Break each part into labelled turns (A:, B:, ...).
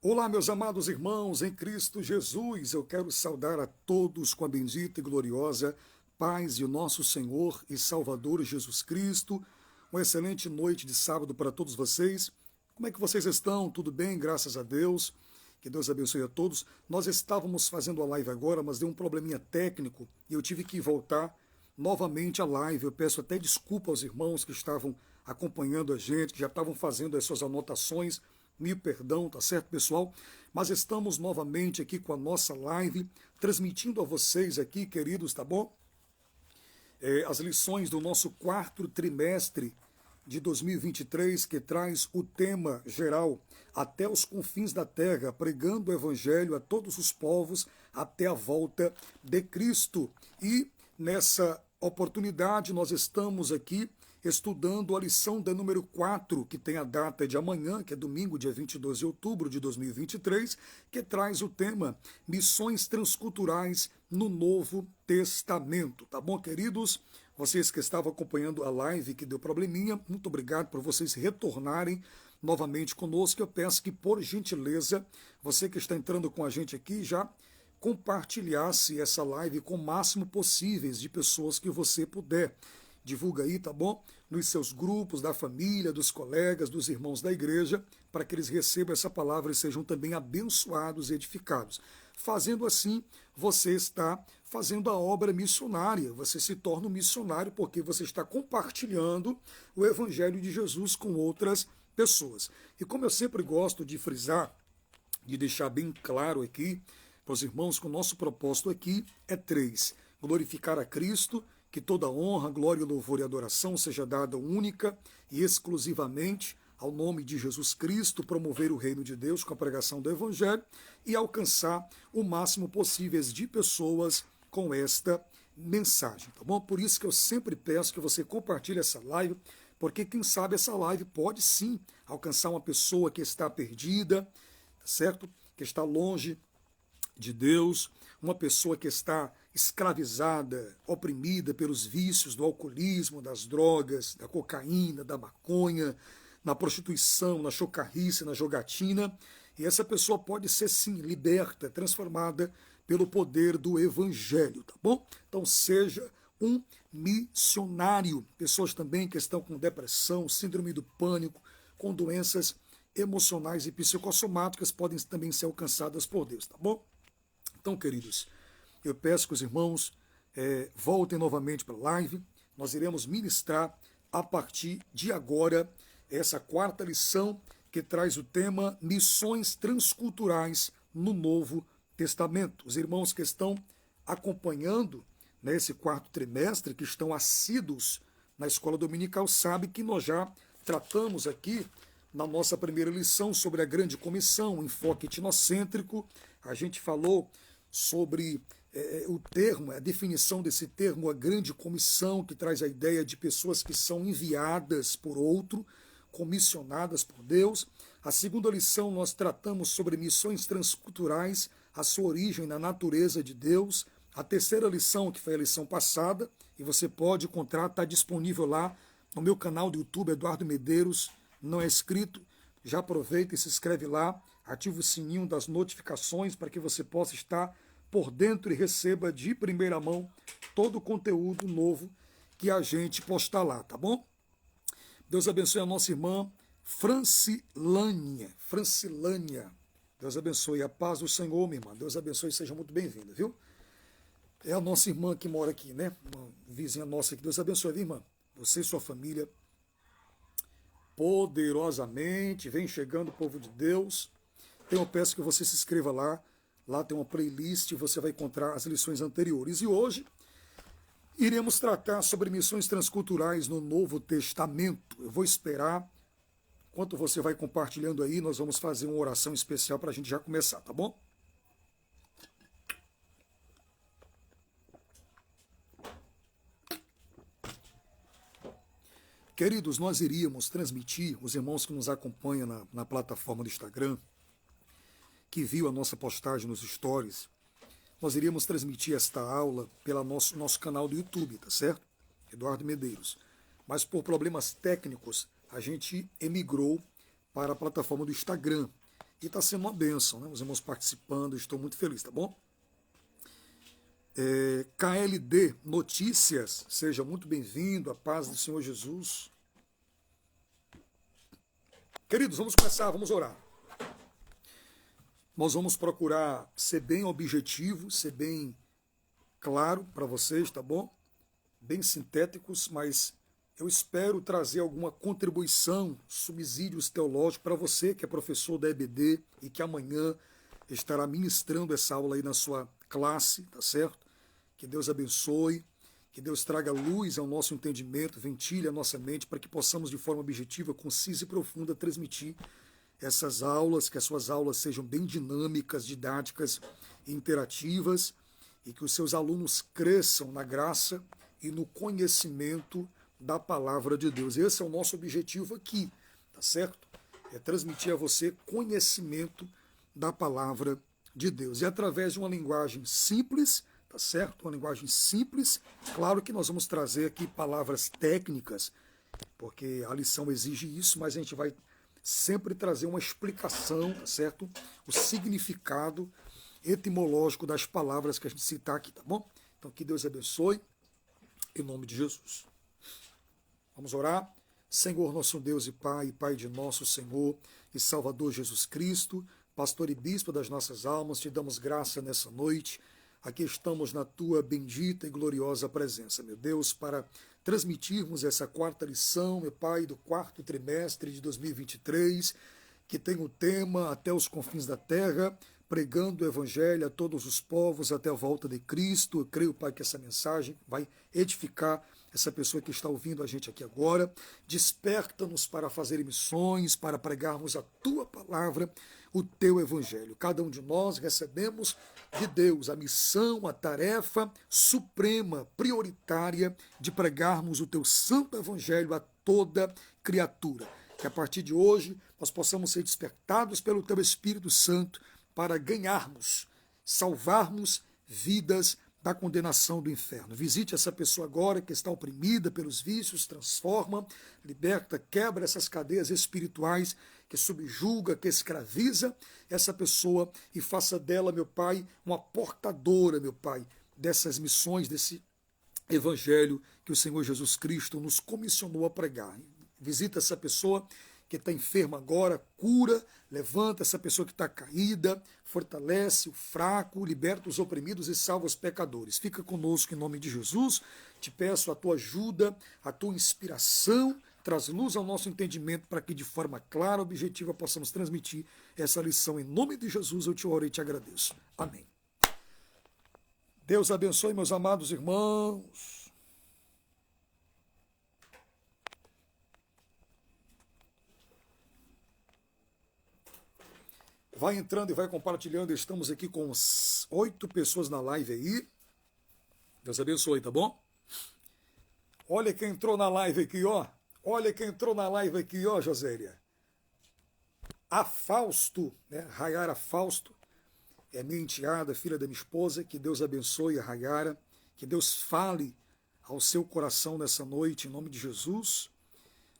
A: Olá, meus amados irmãos em Cristo Jesus, eu quero saudar a todos com a bendita e gloriosa paz de nosso Senhor e Salvador Jesus Cristo. Uma excelente noite de sábado para todos vocês. Como é que vocês estão? Tudo bem? Graças a Deus. Que Deus abençoe a todos. Nós estávamos fazendo a live agora, mas deu um probleminha técnico e eu tive que voltar novamente a live. Eu peço até desculpa aos irmãos que estavam acompanhando a gente, que já estavam fazendo as suas anotações. Mil perdão, tá certo, pessoal? Mas estamos novamente aqui com a nossa live, transmitindo a vocês aqui, queridos, tá bom? As lições do nosso quarto trimestre de 2023, que traz o tema geral, até os confins da terra, pregando o evangelho a todos os povos, até a volta de Cristo. E nessa oportunidade nós estamos aqui estudando a lição da número 4, que tem a data de amanhã, que é domingo, dia 22 de outubro de 2023, que traz o tema Missões Transculturais no Novo Testamento. Tá bom, queridos? Vocês que estavam acompanhando a live que deu probleminha, muito obrigado por vocês retornarem novamente conosco. Eu peço que, por gentileza, você que está entrando com a gente aqui, já compartilhasse essa live com o máximo possíveis de pessoas que você puder. Divulga aí, tá bom? Nos seus grupos, da família, dos colegas, dos irmãos da igreja, para que eles recebam essa palavra e sejam também abençoados e edificados. Fazendo assim, você está fazendo a obra missionária, você se torna um missionário porque você está compartilhando o Evangelho de Jesus com outras pessoas. E como eu sempre gosto de frisar, de deixar bem claro aqui para os irmãos que o nosso propósito aqui é 3: glorificar a Cristo, que toda honra, glória, louvor e adoração seja dada única e exclusivamente ao nome de Jesus Cristo, promover o reino de Deus com a pregação do Evangelho e alcançar o máximo possível de pessoas com esta mensagem, tá bom? Por isso que eu sempre peço que você compartilhe essa live, porque quem sabe essa live pode sim alcançar uma pessoa que está perdida, tá certo? Que está longe de Deus, uma pessoa que está escravizada, oprimida pelos vícios do alcoolismo, das drogas, da cocaína, da maconha, na prostituição, na chocarrice, na jogatina, e essa pessoa pode ser sim liberta, transformada pelo poder do Evangelho, tá bom? Então seja um missionário. Pessoas também que estão com depressão, síndrome do pânico, com doenças emocionais e psicossomáticas podem também ser alcançadas por Deus, tá bom? Então, queridos, eu peço que os irmãos voltem novamente para a live. Nós iremos ministrar a partir de agora essa quarta lição que traz o tema Missões Transculturais no Novo Testamento. Os irmãos que estão acompanhando nesse quarto trimestre, que estão assíduos na escola dominical, sabem que nós já tratamos aqui na nossa primeira lição sobre a grande comissão, o enfoque etnocêntrico. A gente falou sobre o termo, a definição desse termo, a grande comissão, que traz a ideia de pessoas que são enviadas por outro, comissionadas por Deus. A segunda lição nós tratamos sobre missões transculturais, a sua origem na natureza de Deus. A terceira lição, que foi a lição passada, e você pode encontrar, está disponível lá no meu canal do YouTube, Eduardo Medeiros, não é inscrito, já aproveita e se inscreve lá, ativa o sininho das notificações para que você possa estar por dentro e receba de primeira mão todo o conteúdo novo que a gente postar lá, tá bom? Deus abençoe a nossa irmã Francilânia. Deus abençoe a paz do Senhor, minha irmã. Deus abençoe e seja muito bem-vinda, viu? É a nossa irmã que mora aqui, né? Uma vizinha nossa aqui. Deus abençoe, viu, irmã? Você e sua família poderosamente. Vem chegando o povo de Deus. Então eu peço que você se inscreva lá. Lá tem uma playlist, você vai encontrar as lições anteriores. E hoje iremos tratar sobre missões transculturais no Novo Testamento. Eu vou esperar. Enquanto você vai compartilhando aí, nós vamos fazer uma oração especial para a gente já começar, tá bom? Queridos, nós iríamos transmitir, os irmãos que nos acompanham na plataforma do Instagram, que viu a nossa postagem nos stories, nós iríamos transmitir esta aula pelo nosso canal do YouTube, tá certo? Eduardo Medeiros. Mas por problemas técnicos, a gente emigrou para a plataforma do Instagram. E está sendo uma bênção, né? Os irmãos participando, estou muito feliz, tá bom? KLD Notícias, seja muito bem-vindo, a paz do Senhor Jesus. Queridos, vamos começar, vamos orar. Nós vamos procurar ser bem objetivo, ser bem claro para vocês, tá bom? Bem sintéticos, mas eu espero trazer alguma contribuição, subsídios teológicos para você que é professor da EBD e que amanhã estará ministrando essa aula aí na sua classe, tá certo? Que Deus abençoe, que Deus traga luz ao nosso entendimento, ventile a nossa mente para que possamos de forma objetiva, concisa e profunda transmitir essas aulas, que as suas aulas sejam bem dinâmicas, didáticas e interativas e que os seus alunos cresçam na graça e no conhecimento da palavra de Deus. Esse é o nosso objetivo aqui, tá certo? É transmitir a você conhecimento da palavra de Deus. E através de uma linguagem simples, tá certo? Uma linguagem simples. Claro que nós vamos trazer aqui palavras técnicas, porque a lição exige isso, mas a gente vai sempre trazer uma explicação, tá certo? O significado etimológico das palavras que a gente citar aqui, tá bom? Então que Deus abençoe, em nome de Jesus. Vamos orar? Senhor, nosso Deus e Pai de nosso Senhor e Salvador Jesus Cristo, pastor e bispo das nossas almas, te damos graça nessa noite. Aqui estamos na tua bendita e gloriosa presença, meu Deus, para transmitirmos essa quarta lição, meu Pai, do quarto trimestre de 2023, que tem o tema Até os Confins da Terra, pregando o Evangelho a todos os povos até a volta de Cristo. Eu creio, Pai, que essa mensagem vai edificar essa pessoa que está ouvindo a gente aqui agora. Desperta-nos para fazer missões, para pregarmos a tua palavra, o teu Evangelho. Cada um de nós recebemos de Deus a missão, a tarefa suprema, prioritária de pregarmos o teu santo Evangelho a toda criatura. Que a partir de hoje nós possamos ser despertados pelo teu Espírito Santo para ganharmos, salvarmos vidas da condenação do inferno. Visite essa pessoa agora que está oprimida pelos vícios, transforma, liberta, quebra essas cadeias espirituais que subjuga, que escraviza essa pessoa e faça dela, meu Pai, uma portadora, meu Pai, dessas missões, desse Evangelho que o Senhor Jesus Cristo nos comissionou a pregar. Visita essa pessoa que está enferma agora, cura, levanta essa pessoa que está caída, fortalece o fraco, liberta os oprimidos e salva os pecadores. Fica conosco em nome de Jesus, te peço a tua ajuda, a tua inspiração, traz luz ao nosso entendimento para que de forma clara, objetiva, possamos transmitir essa lição. Em nome de Jesus eu te oro e te agradeço. Amém. Deus abençoe, meus amados irmãos. Vai entrando e vai compartilhando. Estamos aqui com 8 pessoas na live aí. Deus abençoe, tá bom? Olha quem entrou na live aqui, ó. Olha quem entrou na live aqui, ó, Josélia. A Fausto, né? Rayara Fausto, é minha enteada, filha da minha esposa. Que Deus abençoe a Rayara. Que Deus fale ao seu coração nessa noite, em nome de Jesus.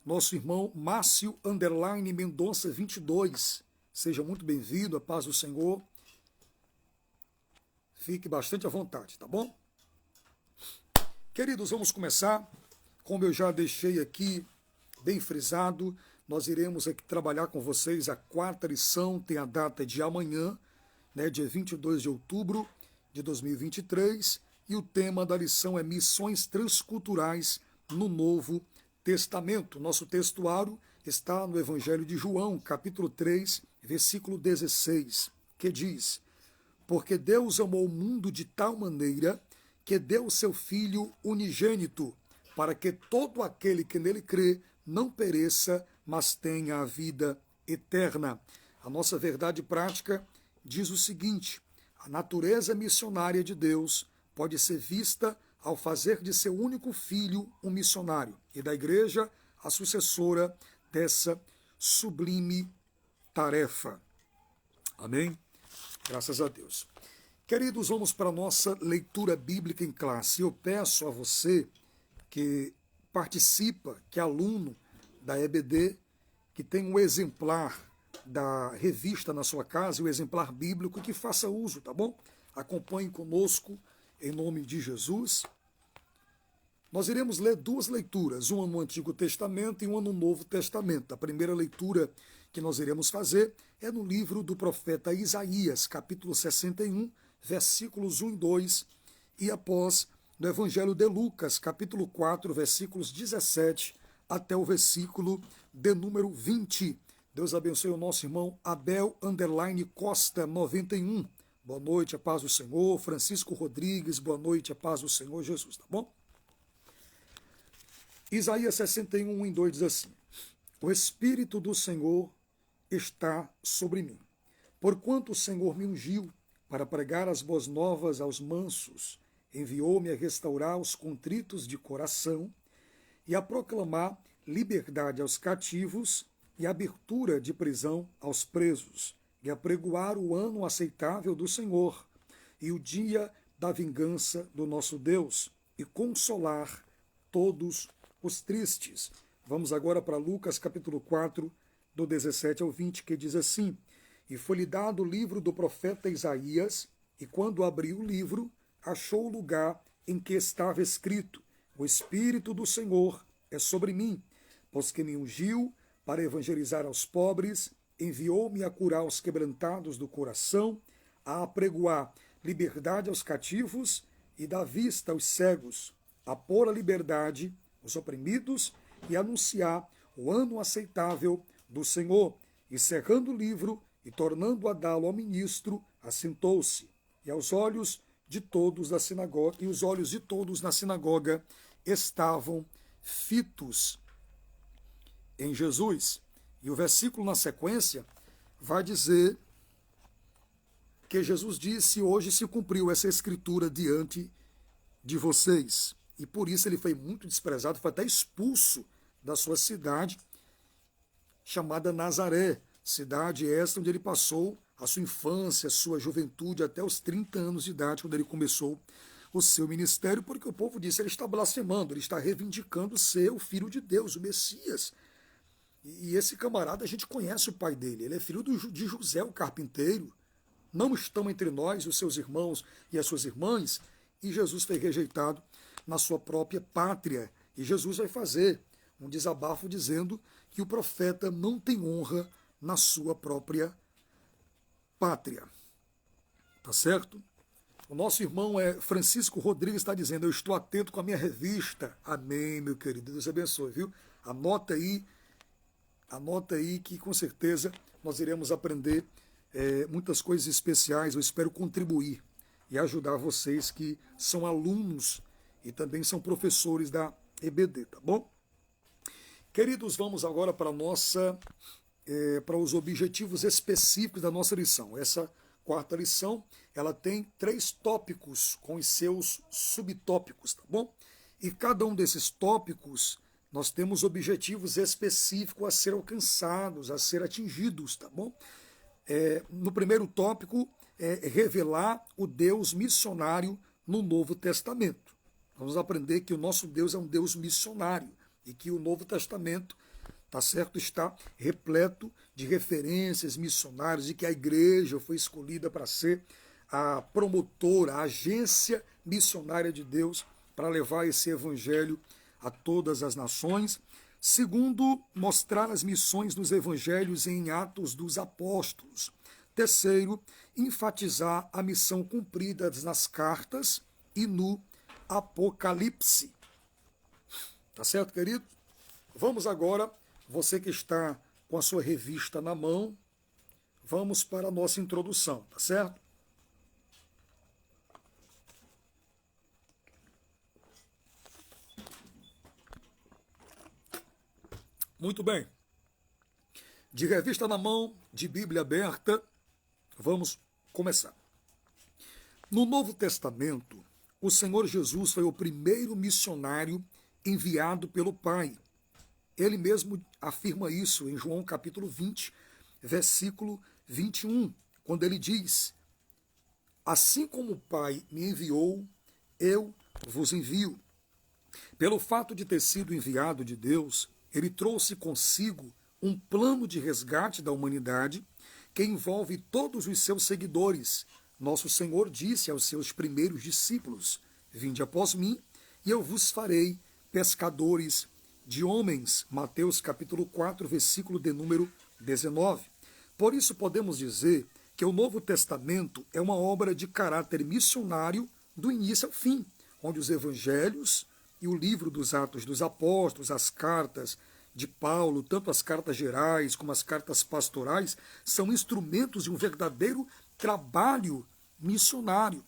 A: Nosso irmão Márcio _ Mendonça 22. Seja muito bem-vindo, a paz do Senhor. Fique bastante à vontade, tá bom? Queridos, vamos começar. Como eu já deixei aqui bem frisado, nós iremos aqui trabalhar com vocês a quarta lição, tem a data de amanhã, né, dia 22 de outubro de 2023, e o tema da lição é Missões Transculturais no Novo Testamento. Nosso textuário está no Evangelho de João, capítulo 3, versículo 16, que diz: Porque Deus amou o mundo de tal maneira que deu o seu Filho unigênito, para que todo aquele que nele crê não pereça, mas tenha a vida eterna. A nossa verdade prática diz o seguinte: a natureza missionária de Deus pode ser vista ao fazer de seu único filho um missionário, e da igreja a sucessora dessa sublime tarefa. Amém? Graças a Deus. Queridos, vamos para a nossa leitura bíblica em classe. Eu peço a você que participa, que é aluno da EBD, que tem um exemplar da revista na sua casa, o exemplar bíblico, e que faça uso, tá bom? Acompanhe conosco, em nome de Jesus. Nós iremos ler duas leituras, uma no Antigo Testamento e uma no Novo Testamento. A primeira leitura que nós iremos fazer é no livro do profeta Isaías, capítulo 61, versículos 1 e 2, e após no Evangelho de Lucas, capítulo 4, versículos 17 até o versículo de número 20. Deus abençoe o nosso irmão Abel Costa 91. Boa noite, a paz do Senhor. Francisco Rodrigues, boa noite, a paz do Senhor Jesus, tá bom? Isaías 61, 1 e 2 diz assim: O Espírito do Senhor está sobre mim, porquanto o Senhor me ungiu para pregar as boas novas aos mansos, enviou-me a restaurar os contritos de coração e a proclamar liberdade aos cativos e abertura de prisão aos presos, e a pregoar o ano aceitável do Senhor e o dia da vingança do nosso Deus, e consolar todos os tristes. Vamos agora para Lucas capítulo 4, do 17 ao 20, que diz assim: E foi-lhe dado o livro do profeta Isaías, e quando abriu o livro, achou o lugar em que estava escrito: O Espírito do Senhor é sobre mim, pois que me ungiu para evangelizar aos pobres, enviou-me a curar os quebrantados do coração, a apregoar liberdade aos cativos e dar vista aos cegos, a pôr a liberdade os oprimidos e anunciar o ano aceitável do Senhor. E cerrando o livro e tornando a dá-lo ao ministro, assentou-se. E aos olhos de todos da sinagoga, e os olhos de todos na sinagoga estavam fitos em Jesus. E o versículo na sequência vai dizer que Jesus disse: hoje se cumpriu essa escritura diante de vocês. E por isso ele foi muito desprezado, foi até expulso da sua cidade, chamada Nazaré, cidade esta onde ele passou a sua infância, a sua juventude, até os 30 anos de idade, quando ele começou o seu ministério, porque o povo disse: ele está blasfemando, ele está reivindicando ser o filho de Deus, o Messias. E esse camarada, a gente conhece o pai dele, ele é filho de José, o carpinteiro. Não estão entre nós os seus irmãos e as suas irmãs, e Jesus foi rejeitado na sua própria pátria. E Jesus vai fazer um desabafo dizendo que o profeta não tem honra na sua própria pátria. Tá certo? O nosso irmão Francisco Rodrigues está dizendo: eu estou atento com a minha revista. Amém, meu querido. Deus abençoe, viu? Anota aí que com certeza nós iremos aprender muitas coisas especiais. Eu espero contribuir e ajudar vocês que são alunos e também são professores da EBD, tá bom? Queridos, vamos agora para os objetivos específicos da nossa lição. Essa quarta lição, ela tem 3 tópicos com os seus subtópicos, tá bom? E cada um desses tópicos, nós temos objetivos específicos a ser alcançados, a ser atingidos, tá bom? No primeiro tópico, revelar o Deus missionário no Novo Testamento. Vamos aprender que o nosso Deus é um Deus missionário e que o Novo Testamento, tá certo, está repleto de referências missionárias e que a igreja foi escolhida para ser a promotora, a agência missionária de Deus para levar esse evangelho a todas as nações. Segundo, mostrar as missões nos evangelhos em Atos dos Apóstolos. Terceiro, enfatizar a missão cumprida nas cartas e no Apocalipse. Tá certo, querido? Vamos agora, você que está com a sua revista na mão, vamos para a nossa introdução, tá certo? Muito bem. De revista na mão, de Bíblia aberta, vamos começar. No Novo Testamento, o Senhor Jesus foi o primeiro missionário enviado pelo Pai. Ele mesmo afirma isso em João capítulo 20, versículo 21, quando ele diz: assim como o Pai me enviou, eu vos envio. Pelo fato de ter sido enviado de Deus, ele trouxe consigo um plano de resgate da humanidade que envolve todos os seus seguidores. Nosso Senhor disse aos seus primeiros discípulos: vinde após mim, e eu vos farei pescadores de homens. Mateus capítulo 4, versículo de número 19. Por isso podemos dizer que o Novo Testamento é uma obra de caráter missionário do início ao fim, onde os evangelhos e o livro dos Atos dos Apóstolos, as cartas de Paulo, tanto as cartas gerais como as cartas pastorais, são instrumentos de um verdadeiro trabalho missionário.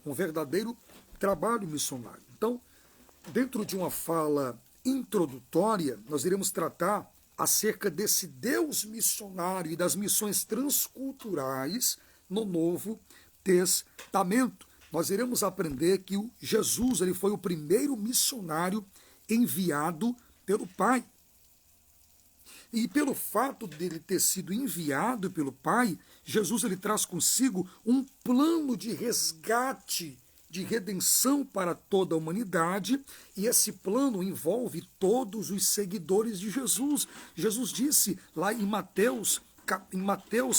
A: Um verdadeiro trabalho missionário. Então, dentro de uma fala introdutória, nós iremos tratar acerca desse Deus missionário e das missões transculturais no Novo Testamento. Nós iremos aprender que Jesus ele foi o primeiro missionário enviado pelo Pai. E pelo fato dele ter sido enviado pelo Pai, Jesus ele traz consigo um plano de resgate, de redenção para toda a humanidade, e esse plano envolve todos os seguidores de Jesus. Jesus disse lá em Mateus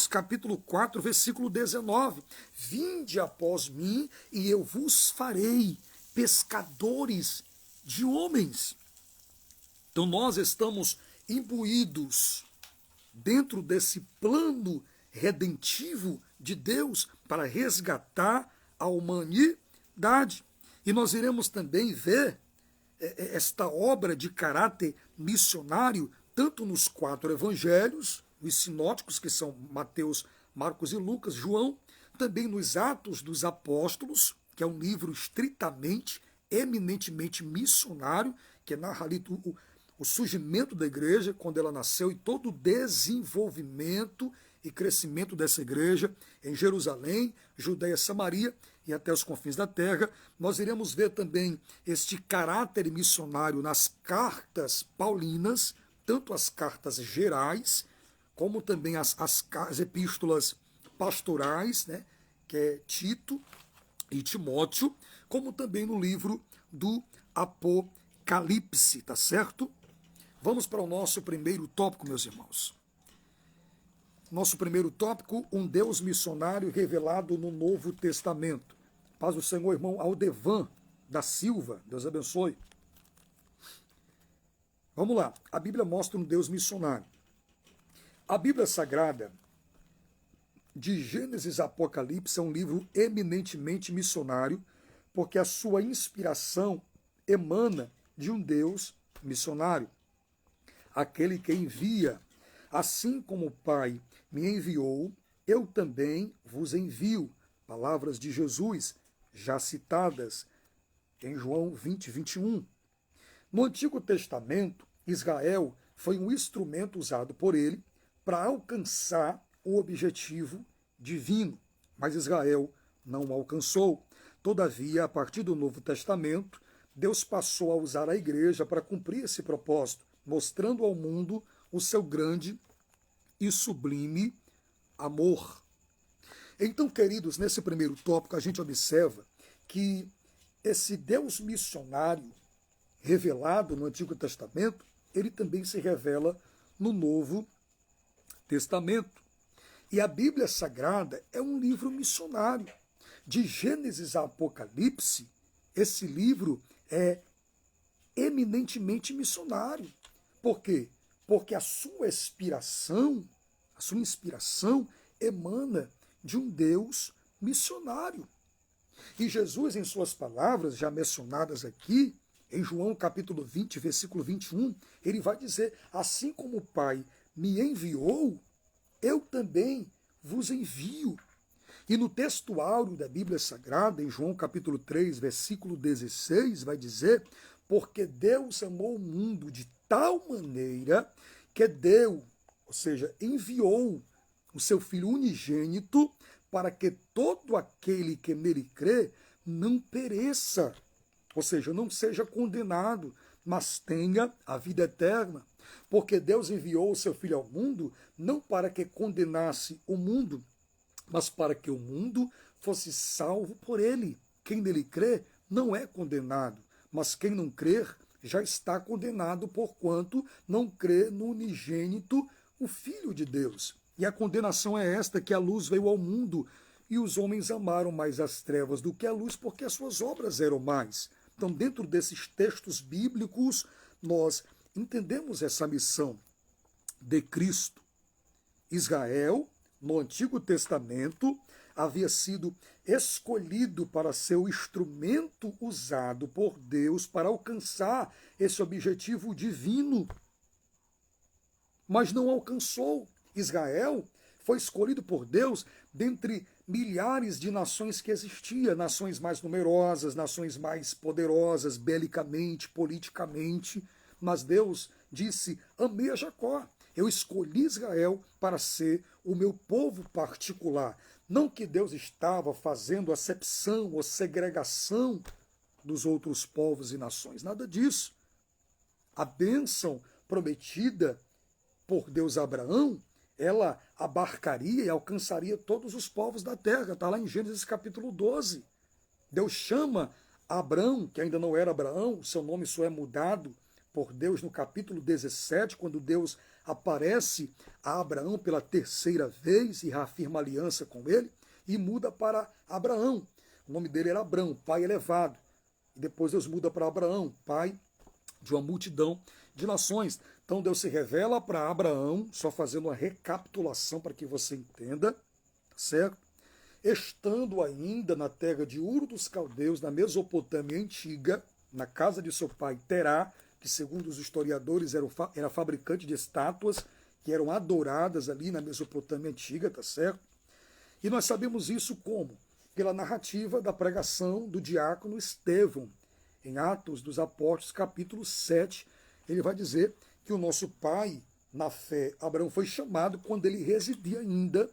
A: capítulo 4, versículo 19, vinde após mim e eu vos farei pescadores de homens. Então nós estamos imbuídos dentro desse plano redentivo de Deus para resgatar a humanidade. E nós iremos também ver esta obra de caráter missionário tanto nos 4 evangelhos, os sinóticos, que são Mateus, Marcos e Lucas, João, também nos Atos dos Apóstolos, que é um livro estritamente, eminentemente missionário, que narra ali o surgimento da igreja, quando ela nasceu, e todo o desenvolvimento e crescimento dessa igreja em Jerusalém, Judeia, Samaria e até os confins da terra. Nós iremos ver também este caráter missionário nas cartas paulinas, tanto as cartas gerais, como também as epístolas pastorais, né, que é Tito e Timóteo, como também no livro do Apocalipse, tá certo? Vamos para o nosso primeiro tópico, meus irmãos. Nosso primeiro tópico, um Deus missionário revelado no Novo Testamento. Paz do Senhor, irmão Aldevan da Silva, Deus abençoe. Vamos lá, a Bíblia mostra um Deus missionário. A Bíblia Sagrada, de Gênesis a Apocalipse, é um livro eminentemente missionário, porque a sua inspiração emana de um Deus missionário. Aquele que envia, assim como o Pai me enviou, eu também vos envio. Palavras de Jesus, já citadas em João 20, 21. No Antigo Testamento, Israel foi um instrumento usado por ele para alcançar o objetivo divino, mas Israel não o alcançou. Todavia, a partir do Novo Testamento, Deus passou a usar a igreja para cumprir esse propósito, mostrando ao mundo o seu grande e sublime amor. Então, queridos, nesse primeiro tópico a gente observa que esse Deus missionário revelado no Antigo Testamento, ele também se revela no Novo Testamento. E a Bíblia Sagrada é um livro missionário. De Gênesis a Apocalipse, esse livro é eminentemente missionário. Por quê? Porque a sua inspiração emana de um Deus missionário. E Jesus, em suas palavras, já mencionadas aqui, em João capítulo 20, versículo 21, ele vai dizer, assim como o Pai me enviou, eu também vos envio. E no texto áureo da Bíblia Sagrada, em João capítulo 3, versículo 16, vai dizer, porque Deus amou o mundo de tal maneira que deu, ou seja, enviou o seu Filho unigênito para que todo aquele que nele crê não pereça, ou seja, não seja condenado, mas tenha a vida eterna. Porque Deus enviou o seu Filho ao mundo não para que condenasse o mundo, mas para que o mundo fosse salvo por ele. Quem nele crê não é condenado, mas quem não crer já está condenado porquanto não crê no unigênito, o Filho de Deus. E a condenação é esta, que a luz veio ao mundo e os homens amaram mais as trevas do que a luz, porque as suas obras eram mais. Então, dentro desses textos bíblicos, nós entendemos essa missão de Cristo. Israel, no Antigo Testamento, havia sido escolhido para ser o instrumento usado por Deus para alcançar esse objetivo divino, mas não alcançou. Israel foi escolhido por Deus dentre milhares de nações que existiam, nações mais numerosas, nações mais poderosas, belicamente, politicamente, mas Deus disse: amei a Jacó, eu escolhi Israel para ser o meu povo particular. Não que Deus estava fazendo acepção ou segregação dos outros povos e nações, nada disso. A bênção prometida por Deus a Abraão, ela abarcaria e alcançaria todos os povos da terra. Está lá em Gênesis capítulo 12. Deus chama Abrão, que ainda não era Abraão, seu nome só é mudado por Deus no capítulo 17, quando Deus aparece a Abraão pela terceira vez e reafirma aliança com ele, e muda para Abraão. O nome dele era Abrão, pai elevado. E depois Deus muda para Abraão, pai de uma multidão de nações. Então Deus se revela para Abraão, só fazendo uma recapitulação para que você entenda, certo? Estando ainda na terra de Ur dos Caldeus, na Mesopotâmia antiga, na casa de seu pai Terá, que segundo os historiadores era fabricante de estátuas que eram adoradas ali na Mesopotâmia antiga, tá certo? E nós sabemos isso como? Pela narrativa da pregação do diácono Estevão. Em Atos dos Apóstolos, capítulo 7, ele vai dizer que o nosso pai, na fé, Abraão, foi chamado quando ele residia ainda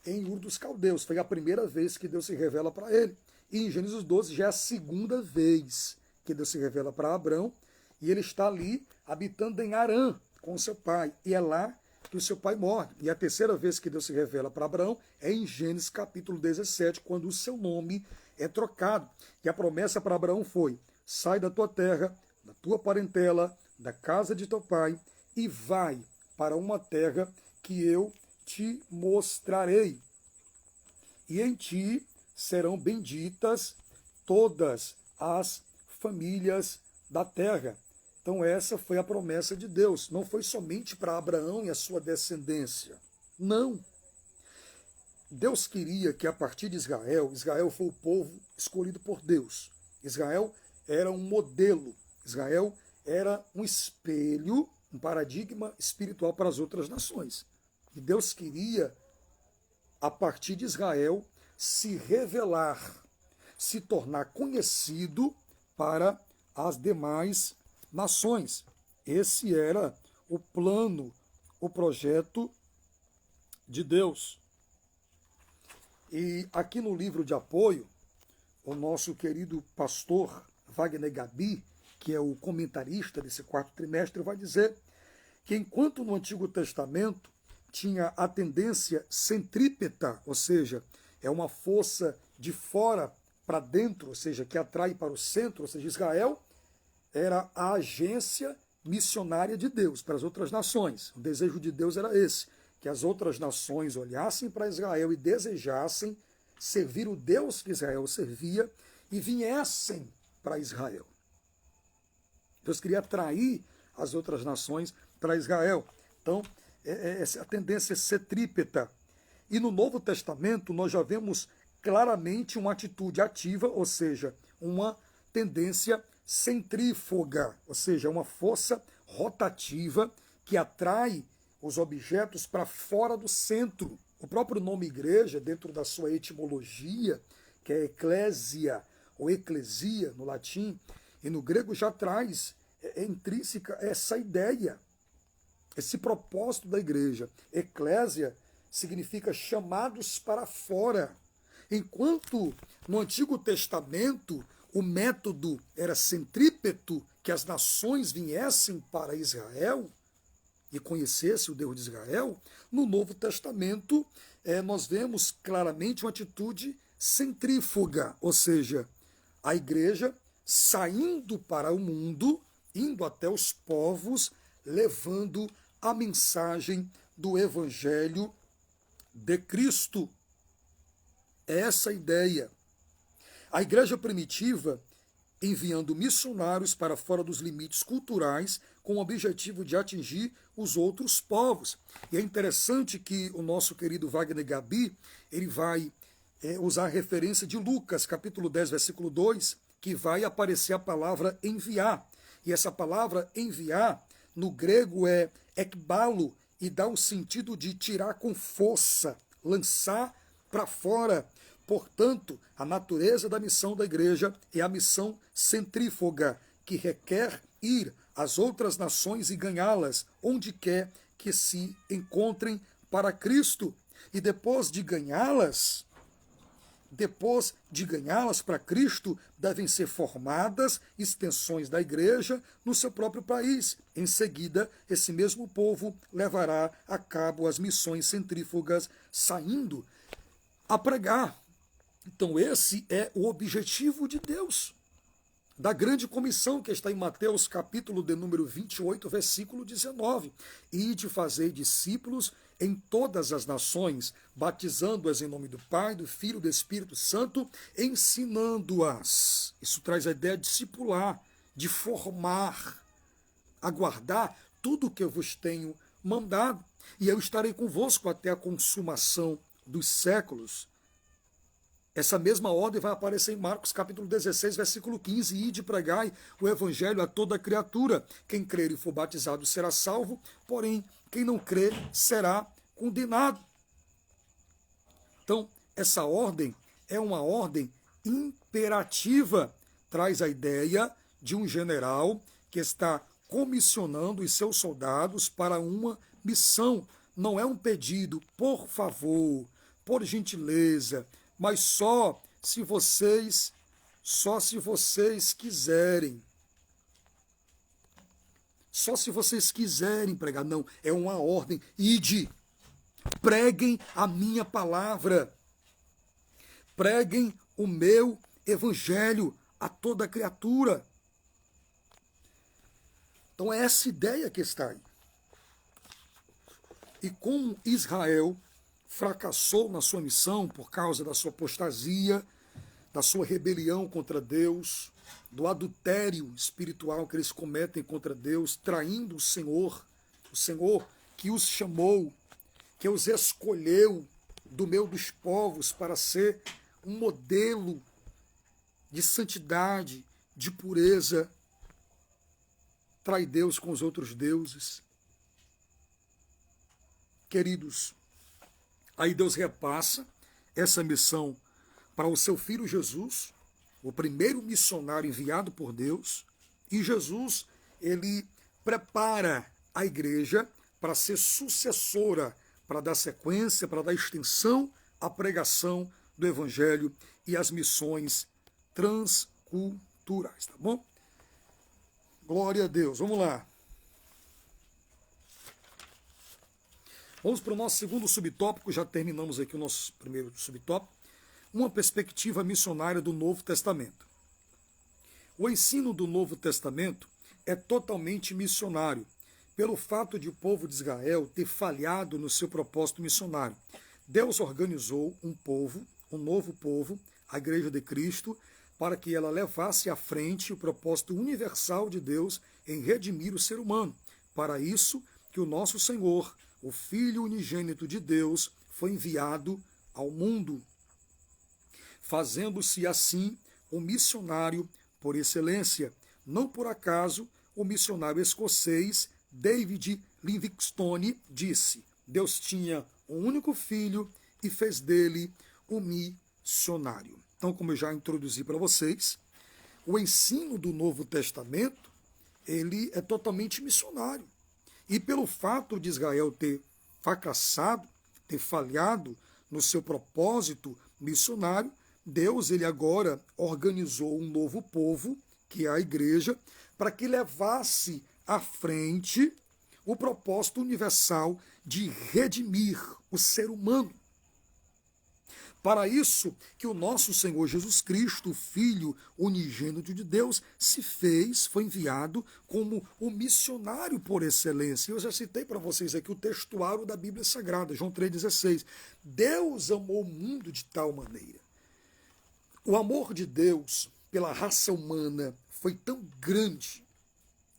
A: em Ur dos Caldeus. Foi a primeira vez que Deus se revela para ele. E em Gênesis 12 já é a segunda vez que Deus se revela para Abraão. E ele está ali habitando em Harã com seu pai. E é lá que o seu pai morre. E a terceira vez que Deus se revela para Abraão é em Gênesis capítulo 17, quando o seu nome é trocado. E a promessa para Abraão foi: sai da tua terra, da tua parentela, da casa de teu pai, e vai para uma terra que eu te mostrarei. E em ti serão benditas todas as famílias da terra. Então essa foi a promessa de Deus. Não foi somente para Abraão e a sua descendência. Não. Deus queria que a partir de Israel, Israel foi o povo escolhido por Deus. Israel era um modelo. Israel era um espelho, um paradigma espiritual para as outras nações. E Deus queria, a partir de Israel, se revelar, se tornar conhecido para as demais nações. Esse era o plano, o projeto de Deus. E aqui no livro de apoio, o nosso querido pastor Wagner Gabi, que é o comentarista desse quarto trimestre, vai dizer que enquanto no Antigo Testamento tinha a tendência centrípeta, ou seja, é uma força de fora para dentro, ou seja, que atrai para o centro, ou seja, Israel era a agência missionária de Deus para as outras nações. O desejo de Deus era esse, que as outras nações olhassem para Israel e desejassem servir o Deus que Israel servia e viessem para Israel. Deus queria atrair as outras nações para Israel. Então, a tendência é centrípeta. E no Novo Testamento nós já vemos claramente uma atitude ativa, ou seja, uma tendência centrífuga, ou seja, uma força rotativa que atrai os objetos para fora do centro. O próprio nome igreja, dentro da sua etimologia, que é eclésia ou eclesia no latim, e no grego já traz intrínseca essa ideia, esse propósito da igreja. Eclésia significa chamados para fora. Enquanto no Antigo Testamento o método era centrípeto, que as nações viessem para Israel e conhecessem o Deus de Israel, no Novo Testamento nós vemos claramente uma atitude centrífuga, ou seja, a igreja saindo para o mundo indo até os povos, levando a mensagem do Evangelho de Cristo. É essa a ideia. A igreja primitiva enviando missionários para fora dos limites culturais com o objetivo de atingir os outros povos. E é interessante que o nosso querido Wagner Gabi, ele vai usar a referência de Lucas, capítulo 10, versículo 2, que vai aparecer a palavra enviar. E essa palavra enviar, no grego é ekbalo, e dá o sentido de tirar com força, lançar para fora. Portanto, a natureza da missão da igreja é a missão centrífuga, que requer ir às outras nações e ganhá-las onde quer que se encontrem para Cristo. E depois de ganhá-las para Cristo, devem ser formadas extensões da igreja no seu próprio país. Em seguida, esse mesmo povo levará a cabo as missões centrífugas, saindo a pregar. Então esse é o objetivo de Deus, da grande comissão que está em Mateus capítulo de número 28, versículo 19. Ide fazer discípulos em todas as nações, batizando-as em nome do Pai, do Filho e do Espírito Santo, ensinando-as. Isso traz a ideia de discipular, de formar, aguardar tudo o que eu vos tenho mandado, e eu estarei convosco até a consumação dos séculos. Essa mesma ordem vai aparecer em Marcos capítulo 16, versículo 15. Ide pregai o evangelho a toda criatura. Quem crer e for batizado será salvo, porém, quem não crer será condenado. Então, essa ordem é uma ordem imperativa. Traz a ideia de um general que está comissionando os seus soldados para uma missão. Não é um pedido, por favor, por gentileza, mas só se vocês quiserem. Só se vocês quiserem pregar. Não, é uma ordem. Ide, preguem a minha palavra. Preguem o meu evangelho a toda criatura. Então é essa ideia que está aí. E como Israel fracassou na sua missão por causa da sua apostasia, da sua rebelião contra Deus, do adultério espiritual que eles cometem contra Deus, traindo o Senhor que os chamou, que os escolheu do meio dos povos para ser um modelo de santidade, de pureza, trai Deus com os outros deuses. Queridos, aí Deus repassa essa missão para o seu filho Jesus, o primeiro missionário enviado por Deus, e Jesus, ele prepara a igreja para ser sucessora, para dar sequência, para dar extensão à pregação do evangelho e às missões transculturais, tá bom? Glória a Deus, vamos lá. Vamos para o nosso segundo subtópico, já terminamos aqui o nosso primeiro subtópico, uma perspectiva missionária do Novo Testamento. O ensino do Novo Testamento é totalmente missionário, pelo fato de o povo de Israel ter falhado no seu propósito missionário. Deus organizou um novo povo, a Igreja de Cristo, para que ela levasse à frente o propósito universal de Deus em redimir o ser humano. Para isso que o nosso Senhor, o Filho unigênito de Deus, foi enviado ao mundo, fazendo-se assim o missionário por excelência. Não por acaso, o missionário escocês David Livingstone disse: Deus tinha um único filho e fez dele um missionário. Então, como eu já introduzi para vocês, o ensino do Novo Testamento, ele é totalmente missionário. E pelo fato de Israel ter fracassado, ter falhado no seu propósito missionário, Deus ele agora organizou um novo povo, que é a igreja, para que levasse à frente o propósito universal de redimir o ser humano. Para isso que o nosso Senhor Jesus Cristo, o Filho unigênito de Deus, se fez, foi enviado como o missionário por excelência. Eu já citei para vocês aqui o textuário da Bíblia Sagrada, João 3,16. Deus amou o mundo de tal maneira. O amor de Deus pela raça humana foi tão grande,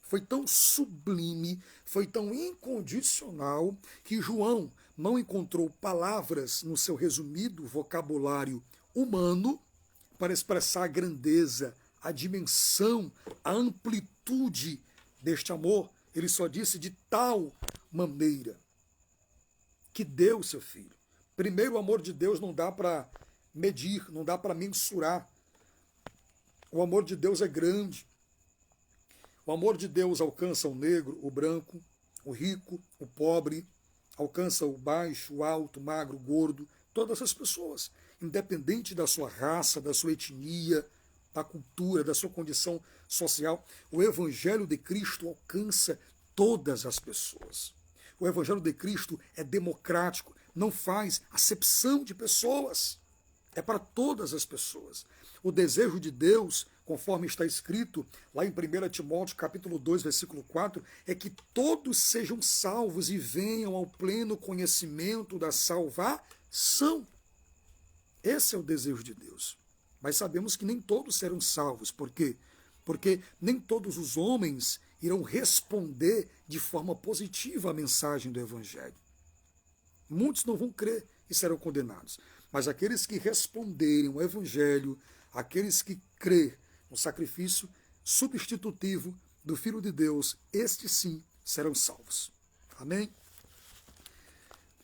A: foi tão sublime, foi tão incondicional, que João não encontrou palavras no seu resumido vocabulário humano para expressar a grandeza, a dimensão, a amplitude deste amor. Ele só disse de tal maneira que deu seu filho. Primeiro, o amor de Deus não dá para medir, não dá para mensurar. O amor de Deus é grande. O amor de Deus alcança o negro, o branco, o rico, o pobre, alcança o baixo, o alto, o magro, o gordo, todas as pessoas, independente da sua raça, da sua etnia, da cultura, da sua condição social. O Evangelho de Cristo alcança todas as pessoas. O Evangelho de Cristo é democrático, não faz acepção de pessoas, é para todas as pessoas. O desejo de Deus, conforme está escrito lá em 1 Timóteo capítulo 2, versículo 4, é que todos sejam salvos e venham ao pleno conhecimento da salvação. Esse é o desejo de Deus. Mas sabemos que nem todos serão salvos. Por quê? Porque nem todos os homens irão responder de forma positiva à mensagem do Evangelho. Muitos não vão crer e serão condenados. Mas aqueles que responderem ao Evangelho, aqueles que crêem no sacrifício substitutivo do Filho de Deus, estes sim serão salvos. Amém?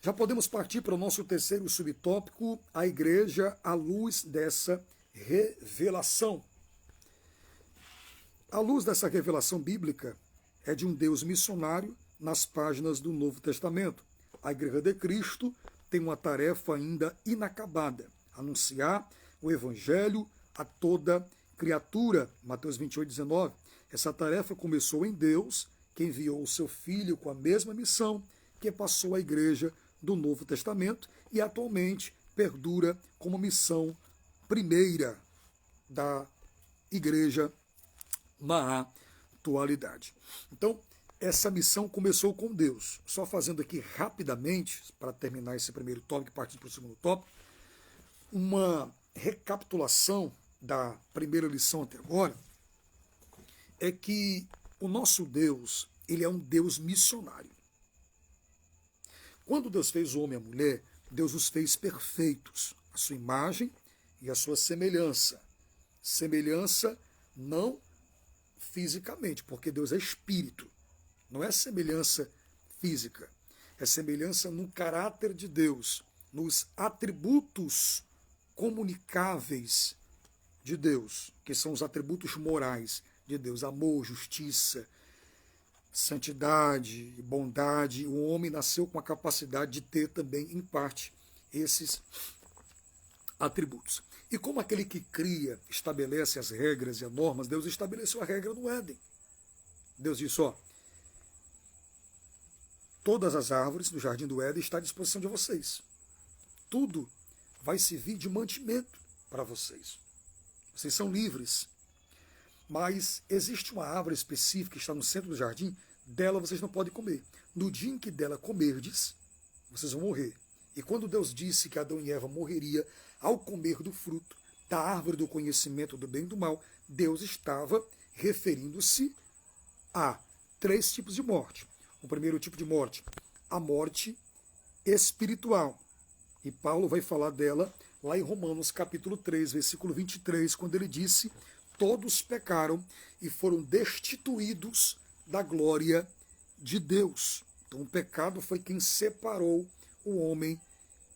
A: Já podemos partir para o nosso terceiro subtópico, a igreja à luz dessa revelação. A luz dessa revelação bíblica é de um Deus missionário nas páginas do Novo Testamento. A igreja de Cristo tem uma tarefa ainda inacabada, anunciar o Evangelho a toda criatura. Mateus 28, 19. Essa tarefa começou em Deus, que enviou o seu Filho com a mesma missão que passou à igreja do Novo Testamento e atualmente perdura como missão primeira da igreja na atualidade. Então, essa missão começou com Deus. Só fazendo aqui rapidamente, para terminar esse primeiro tópico e partir para o segundo tópico, uma recapitulação da primeira lição até agora, é que o nosso Deus, ele é um Deus missionário. Quando Deus fez o homem e a mulher, Deus os fez perfeitos, a sua imagem e a sua semelhança. Semelhança não fisicamente, porque Deus é espírito. Não é semelhança física, é semelhança no caráter de Deus, nos atributos comunicáveis de Deus, que são os atributos morais de Deus, amor, justiça, santidade, bondade. O homem nasceu com a capacidade de ter também, em parte, esses atributos. E como aquele que cria, estabelece as regras e as normas, Deus estabeleceu a regra no Éden. Deus disse, todas as árvores do jardim do Éden estão à disposição de vocês. Tudo vai servir de mantimento para vocês. Vocês são livres. Mas existe uma árvore específica que está no centro do jardim, dela vocês não podem comer. No dia em que dela comerdes, vocês vão morrer. E quando Deus disse que Adão e Eva morreria ao comer do fruto da árvore do conhecimento do bem e do mal, Deus estava referindo-se a 3 tipos de morte. O primeiro tipo de morte, a morte espiritual. E Paulo vai falar dela lá em Romanos capítulo 3, versículo 23, quando ele disse, todos pecaram e foram destituídos da glória de Deus. Então o pecado foi quem separou o homem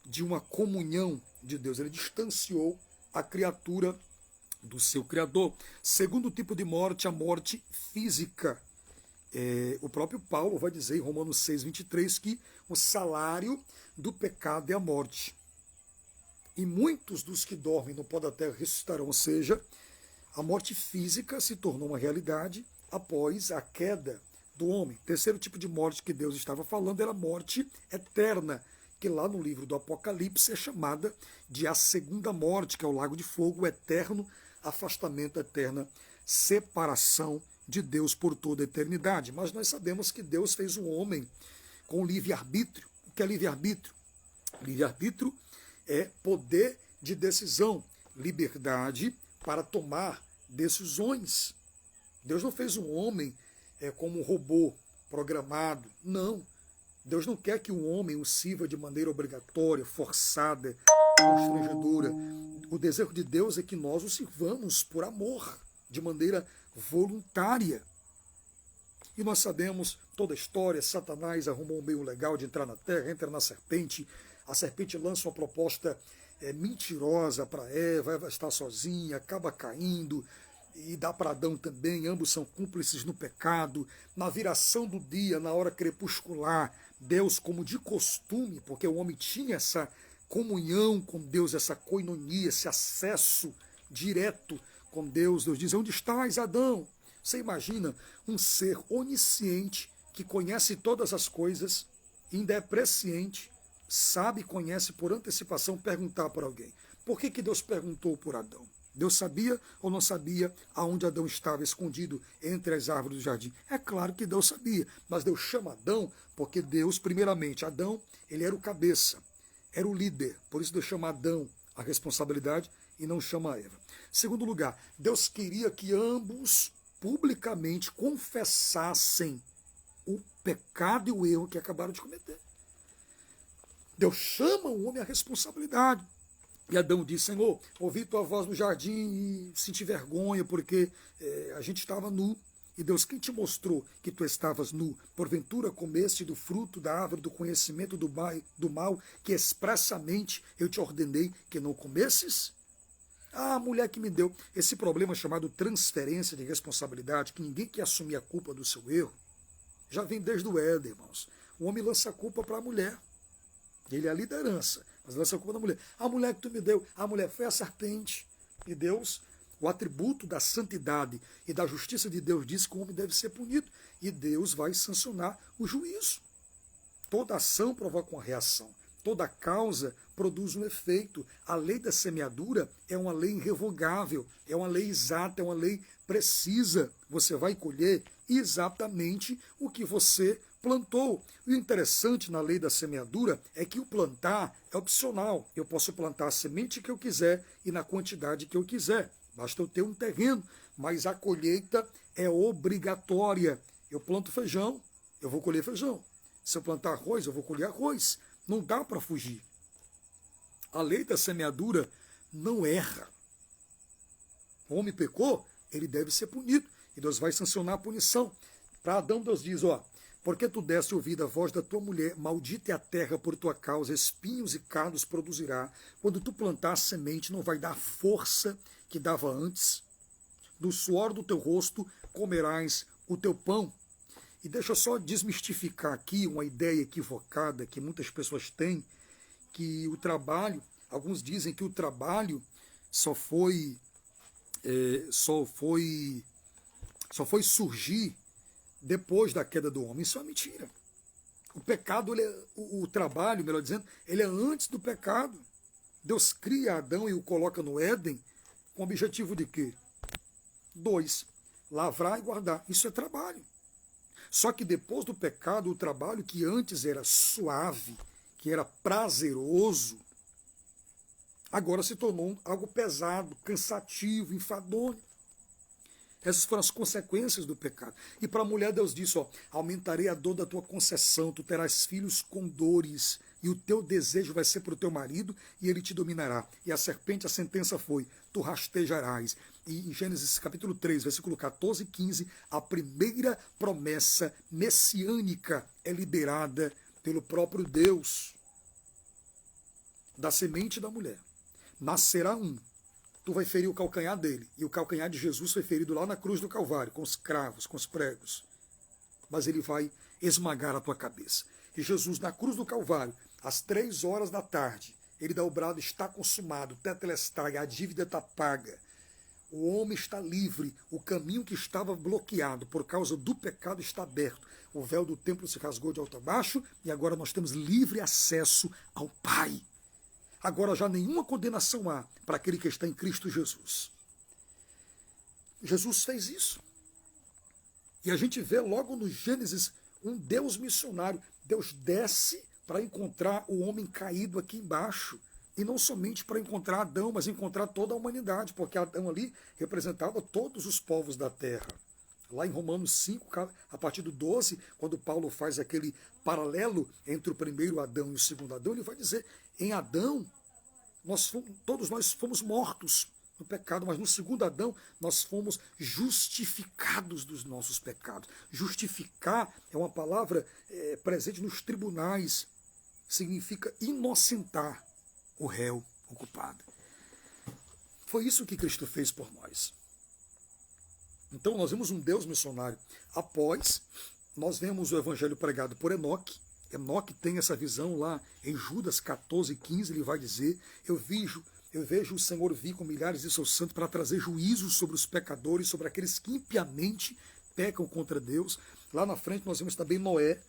A: de uma comunhão de Deus. Ele distanciou a criatura do seu Criador. Segundo tipo de morte, a morte física. O próprio Paulo vai dizer em Romanos 6, 23, que o salário do pecado é a morte. E muitos dos que dormem no pó da terra ressuscitarão, ou seja, a morte física se tornou uma realidade após a queda do homem. Terceiro tipo de morte que Deus estava falando era a morte eterna, que lá no livro do Apocalipse é chamada de a segunda morte, que é o lago de fogo, o eterno afastamento, a eterna separação de Deus por toda a eternidade. Mas nós sabemos que Deus fez um homem com livre-arbítrio. O que é livre-arbítrio? Livre-arbítrio é poder de decisão, liberdade para tomar decisões. Deus não fez um homem como um robô programado. Não. Deus não quer que o homem o sirva de maneira obrigatória, forçada, constrangedora. O desejo de Deus é que nós o sirvamos por amor, de maneira voluntária. E nós sabemos toda a história, Satanás arrumou um meio legal de entrar na terra, entra na serpente, a serpente lança uma proposta mentirosa para Eva está sozinha, acaba caindo, e dá para Adão também, ambos são cúmplices no pecado. Na viração do dia, na hora crepuscular, Deus, como de costume, porque o homem tinha essa comunhão com Deus, essa coinonia, esse acesso direto com Deus. Deus diz: onde estás, Adão? Você imagina um ser onisciente, que conhece todas as coisas, ainda é presciente, sabe, conhece por antecipação, perguntar para alguém. Por que Deus perguntou por Adão? Deus sabia ou não sabia aonde Adão estava escondido entre as árvores do jardim? É claro que Deus sabia, mas Deus chama Adão porque Deus, primeiramente, Adão, ele era o cabeça, era o líder, por isso Deus chama Adão a responsabilidade e não chama Eva. Segundo lugar, Deus queria que ambos publicamente confessassem o pecado e o erro que acabaram de cometer. Deus chama o homem à responsabilidade. E Adão disse: Senhor, ouvi tua voz no jardim e senti vergonha porque a gente estava nu. E Deus: quem te mostrou que tu estavas nu? Porventura comeste do fruto da árvore do conhecimento do mal, que expressamente eu te ordenei que não comesses? Ah, a mulher que me deu. Esse problema chamado transferência de responsabilidade, que ninguém quer assumir a culpa do seu erro, já vem desde o Éden, irmãos. O homem lança a culpa para a mulher. Ele é a liderança, mas lança a culpa da mulher. A mulher que tu me deu, a mulher foi a serpente. E Deus, o atributo da santidade e da justiça de Deus diz que o homem deve ser punido. E Deus vai sancionar o juízo. Toda ação provoca uma reação. Toda causa produz um efeito. A lei da semeadura é uma lei irrevogável, é uma lei exata, é uma lei precisa. Você vai colher exatamente o que você plantou. O interessante na lei da semeadura é que o plantar é opcional. Eu posso plantar a semente que eu quiser e na quantidade que eu quiser. Basta eu ter um terreno, mas a colheita é obrigatória. Eu planto feijão, eu vou colher feijão. Se eu plantar arroz, eu vou colher arroz. Não dá para fugir. A lei da semeadura não erra. O homem pecou, ele deve ser punido. E Deus vai sancionar a punição. Para Adão, Deus diz: porque tu deste ouvido à voz da tua mulher, maldita é a terra por tua causa, espinhos e cardos produzirá. Quando tu plantar a semente, não vai dar força que dava antes. Do suor do teu rosto comerás o teu pão. E deixa eu só desmistificar aqui uma ideia equivocada que muitas pessoas têm, que o trabalho, alguns dizem que o trabalho só foi surgir depois da queda do homem. Isso é mentira. O pecado, o trabalho, melhor dizendo, ele é antes do pecado. Deus cria Adão e o coloca no Éden com o objetivo de quê? 2. Lavrar e guardar. Isso é trabalho. Só que depois do pecado, o trabalho que antes era suave, que era prazeroso, agora se tornou algo pesado, cansativo, enfadonho. Essas foram as consequências do pecado. E para a mulher Deus disse: aumentarei a dor da tua concepção, tu terás filhos com dores, e o teu desejo vai ser para o teu marido, e ele te dominará. E a serpente, a sentença foi: tu rastejarás. E em Gênesis capítulo 3, versículo 14 e 15, a primeira promessa messiânica é liberada pelo próprio Deus. Da semente da mulher nascerá um. Tu vai ferir o calcanhar dele. E o calcanhar de Jesus foi ferido lá na cruz do Calvário, com os cravos, com os pregos. Mas ele vai esmagar a tua cabeça. E Jesus, na cruz do Calvário, às 3 horas da tarde, ele dá o brado: está consumado, tetelestai, a dívida está paga. O homem está livre, o caminho que estava bloqueado por causa do pecado está aberto. O véu do templo se rasgou de alto a baixo e agora nós temos livre acesso ao Pai. Agora já nenhuma condenação há para aquele que está em Cristo Jesus. Jesus fez isso. E a gente vê logo no Gênesis um Deus missionário. Deus desce para encontrar o homem caído aqui embaixo. E não somente para encontrar Adão, mas encontrar toda a humanidade, porque Adão ali representava todos os povos da terra. Lá em Romanos 5, a partir do 12, quando Paulo faz aquele paralelo entre o primeiro Adão e o segundo Adão, ele vai dizer, em Adão, todos nós fomos mortos no pecado, mas no segundo Adão nós fomos justificados dos nossos pecados. Justificar é uma palavra presente nos tribunais, significa inocentar o réu, o culpado. Foi isso que Cristo fez por nós. Então nós vemos um Deus missionário. Após, nós vemos o evangelho pregado por Enoque. Enoque tem essa visão lá em Judas 14:15, ele vai dizer, eu vejo o Senhor vir com milhares de seus santos para trazer juízo sobre os pecadores, sobre aqueles que impiamente pecam contra Deus. Lá na frente nós vemos também Noé,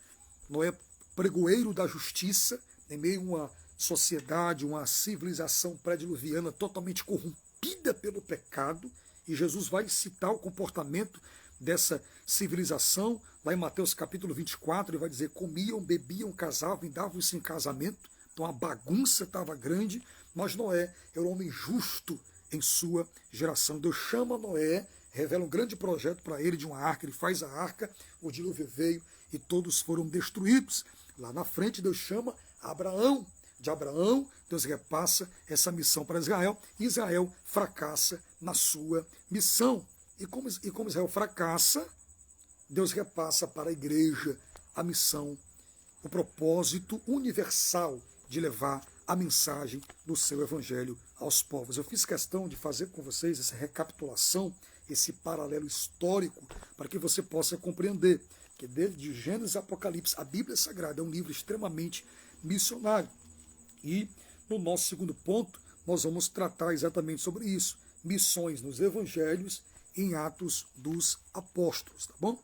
A: pregoeiro da justiça, em meio a uma sociedade, uma civilização pré-diluviana totalmente corrompida pelo pecado, e Jesus vai citar o comportamento dessa civilização, lá em Mateus capítulo 24, ele vai dizer, comiam, bebiam, casavam e davam-se em casamento, então a bagunça estava grande, mas Noé era um homem justo em sua geração. Deus chama Noé, revela um grande projeto para ele de uma arca, ele faz a arca, o dilúvio veio e todos foram destruídos. Lá na frente Deus chama Abraão. De Abraão, Deus repassa essa missão para Israel, e Israel fracassa na sua missão. E como Israel fracassa, Deus repassa para a igreja a missão, o propósito universal de levar a mensagem do seu evangelho aos povos. Eu fiz questão de fazer com vocês essa recapitulação, esse paralelo histórico, para que você possa compreender que desde Gênesis a Apocalipse, a Bíblia Sagrada é um livro extremamente missionário. E no nosso segundo ponto, nós vamos tratar exatamente sobre isso. Missões nos evangelhos em Atos dos Apóstolos, tá bom?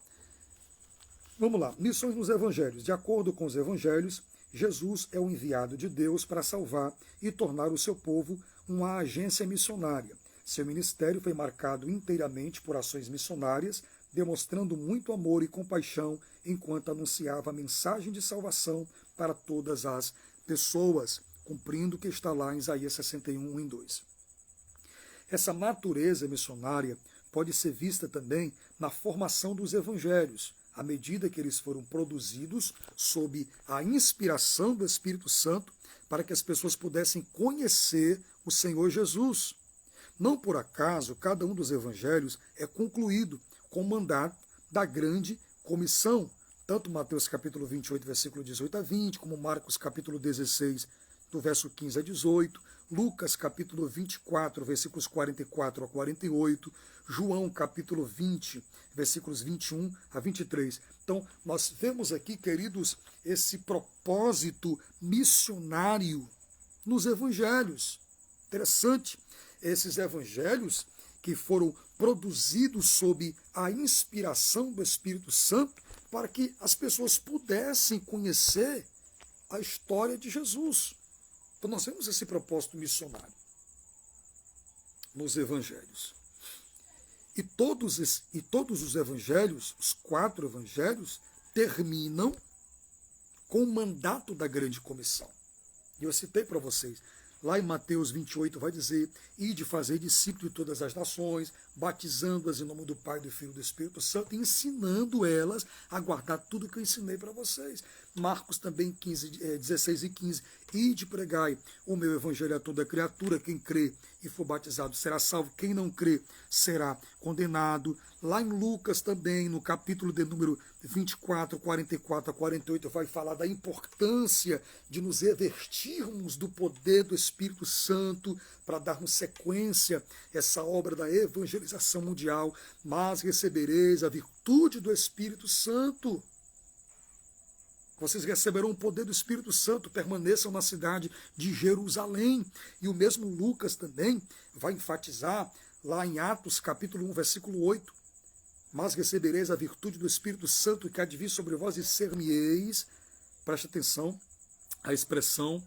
A: Vamos lá, missões nos evangelhos. De acordo com os evangelhos, Jesus é o enviado de Deus para salvar e tornar o seu povo uma agência missionária. Seu ministério foi marcado inteiramente por ações missionárias, demonstrando muito amor e compaixão enquanto anunciava a mensagem de salvação para todas as pessoas, cumprindo o que está lá em Isaías 61, 1-2. Essa natureza missionária pode ser vista também na formação dos evangelhos, à medida que eles foram produzidos sob a inspiração do Espírito Santo, para que as pessoas pudessem conhecer o Senhor Jesus. Não por acaso, cada um dos evangelhos é concluído com o mandato da grande comissão, tanto Mateus capítulo 28, versículo 18-20, como Marcos capítulo 16, do verso 15-18, Lucas capítulo 24, versículos 44-48, João capítulo 20, versículos 21-23. Então, nós vemos aqui, queridos, esse propósito missionário nos evangelhos. Interessante, esses evangelhos que foram produzidos sob a inspiração do Espírito Santo para que as pessoas pudessem conhecer a história de Jesus. Então nós vemos esse propósito missionário nos evangelhos. E todos os evangelhos, os 4 evangelhos, terminam com o mandato da grande comissão. E eu citei para vocês, lá em Mateus 28 vai dizer, ide fazer discípulos de todas as nações, batizando-as em nome do Pai, do Filho e do Espírito Santo, e ensinando elas a guardar tudo que eu ensinei para vocês. Marcos também 16:15, ide pregai o meu evangelho a toda criatura, quem crê e for batizado será salvo, quem não crê será condenado. Lá em Lucas também, no capítulo de número 24, 44-48, vai falar da importância de nos revestirmos do poder do Espírito Santo para darmos sequência a essa obra da evangelização mundial, mas recebereis a virtude do Espírito Santo. Vocês receberão o poder do Espírito Santo, permaneçam na cidade de Jerusalém. E o mesmo Lucas também vai enfatizar, lá em Atos capítulo 1, versículo 8. Mas recebereis a virtude do Espírito Santo que há de vir sobre vós e ser-me-eis. Preste atenção à expressão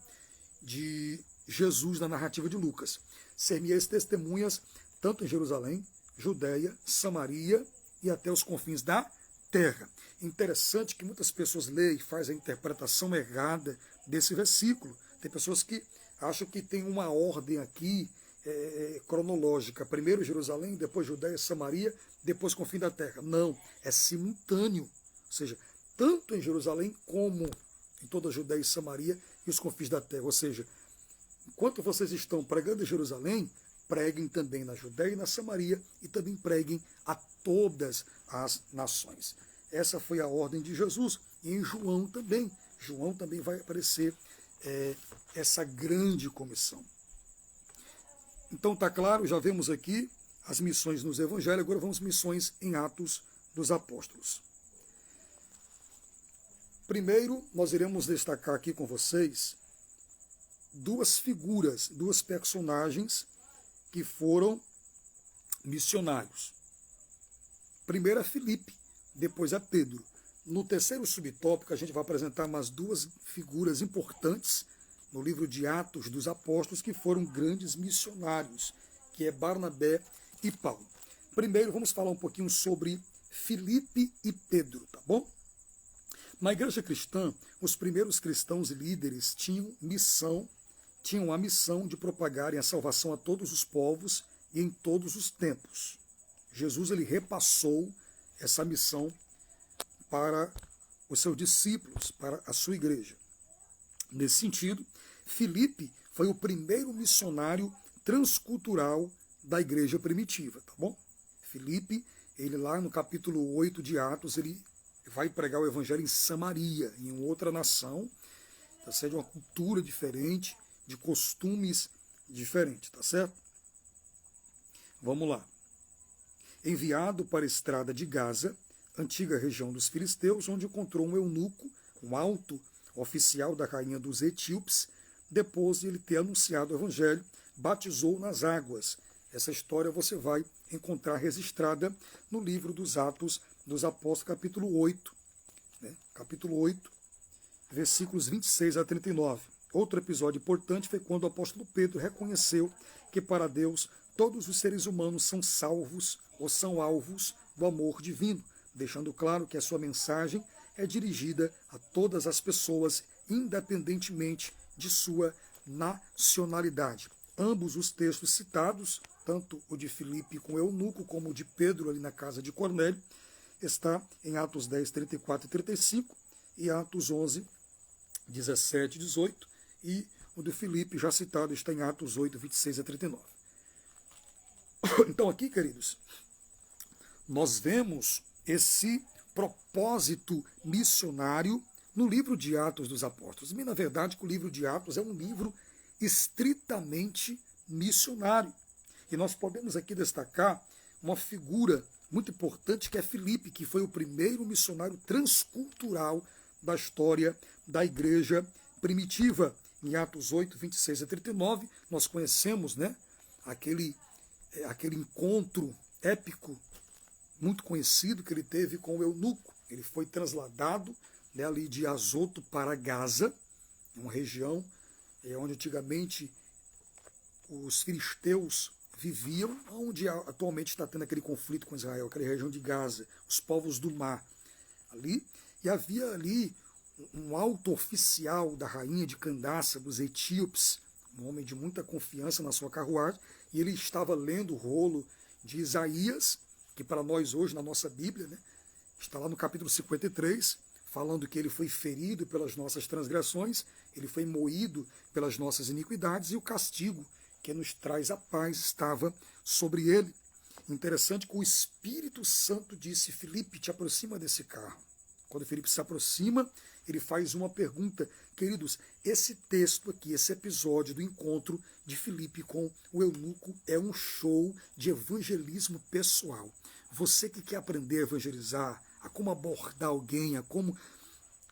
A: de Jesus na narrativa de Lucas. Ser-me-eis testemunhas tanto em Jerusalém, Judéia, Samaria e até os confins da terra. Interessante que muitas pessoas leem e fazem a interpretação errada desse versículo. Tem pessoas que acham que tem uma ordem aqui cronológica. Primeiro Jerusalém, depois Judéia, Samaria, depois confim da terra. Não, é simultâneo. Ou seja, tanto em Jerusalém como em toda a Judéia e Samaria e os confins da terra. Ou seja, enquanto vocês estão pregando em Jerusalém, preguem também na Judéia e na Samaria e também preguem a todas as nações. Essa foi a ordem de Jesus. E em João também vai aparecer essa grande comissão. Então está claro, já vemos aqui as missões nos evangelhos, agora vamos missões em Atos dos Apóstolos. Primeiro, nós iremos destacar aqui com vocês duas figuras, duas personagens que foram missionários. Primeiro é Filipe, depois é Pedro. No terceiro subtópico, a gente vai apresentar mais duas figuras importantes no livro de Atos dos Apóstolos, que foram grandes missionários, que é Barnabé e Paulo. Primeiro, vamos falar um pouquinho sobre Filipe e Pedro, tá bom? Na igreja cristã, os primeiros cristãos e líderes tinham a missão de propagarem a salvação a todos os povos e em todos os tempos. Jesus ele repassou essa missão para os seus discípulos, para a sua igreja. Nesse sentido, Filipe foi o primeiro missionário transcultural da igreja primitiva, tá bom? Filipe, ele lá no capítulo 8 de Atos, ele vai pregar o evangelho em Samaria, em outra nação, tá certo? De uma cultura diferente, de costumes diferentes, tá certo? Vamos lá. Enviado para a estrada de Gaza, antiga região dos filisteus, onde encontrou um eunuco, um alto oficial da rainha dos etíopes, depois de ele ter anunciado o evangelho, batizou nas águas. Essa história você vai encontrar registrada no livro dos Atos dos Apóstolos, capítulo 8, capítulo 8, versículos 26 a 39. Outro episódio importante foi quando o apóstolo Pedro reconheceu que para Deus todos os seres humanos são salvos ou são alvos do amor divino, deixando claro que a sua mensagem é dirigida a todas as pessoas, independentemente de sua nacionalidade. Ambos os textos citados, tanto o de Filipe com o eunuco, como o de Pedro ali na casa de Cornélio, está em Atos 10, 34 e 35, e Atos 11, 17 e 18, e o de Filipe, já citado, está em Atos 8, 26 a 39. Então aqui, queridos, nós vemos esse propósito missionário no livro de Atos dos Apóstolos. E, na verdade, o livro de Atos é um livro estritamente missionário. E nós podemos aqui destacar uma figura muito importante, que é Filipe, que foi o primeiro missionário transcultural da história da igreja primitiva. Em Atos 8, 26 a 39, nós conhecemos, aquele encontro épico, muito conhecido, que ele teve com o eunuco. Ele foi trasladado ali de Azoto para Gaza, uma região onde antigamente os filisteus viviam, onde atualmente está tendo aquele conflito com Israel, aquela região de Gaza, os povos do mar ali, e havia ali um alto oficial da rainha de Candace, dos etíopes, um homem de muita confiança na sua carruagem, e ele estava lendo o rolo de Isaías, que para nós hoje, na nossa Bíblia, está lá no capítulo 53, falando que ele foi ferido pelas nossas transgressões, ele foi moído pelas nossas iniquidades, e o castigo que nos traz a paz estava sobre ele. Interessante que o Espírito Santo disse: Filipe, te aproxima desse carro. Quando Filipe se aproxima, ele faz uma pergunta. Queridos, esse texto aqui, esse episódio do encontro de Filipe com o eunuco é um show de evangelismo pessoal. Você que quer aprender a evangelizar, a como abordar alguém, a como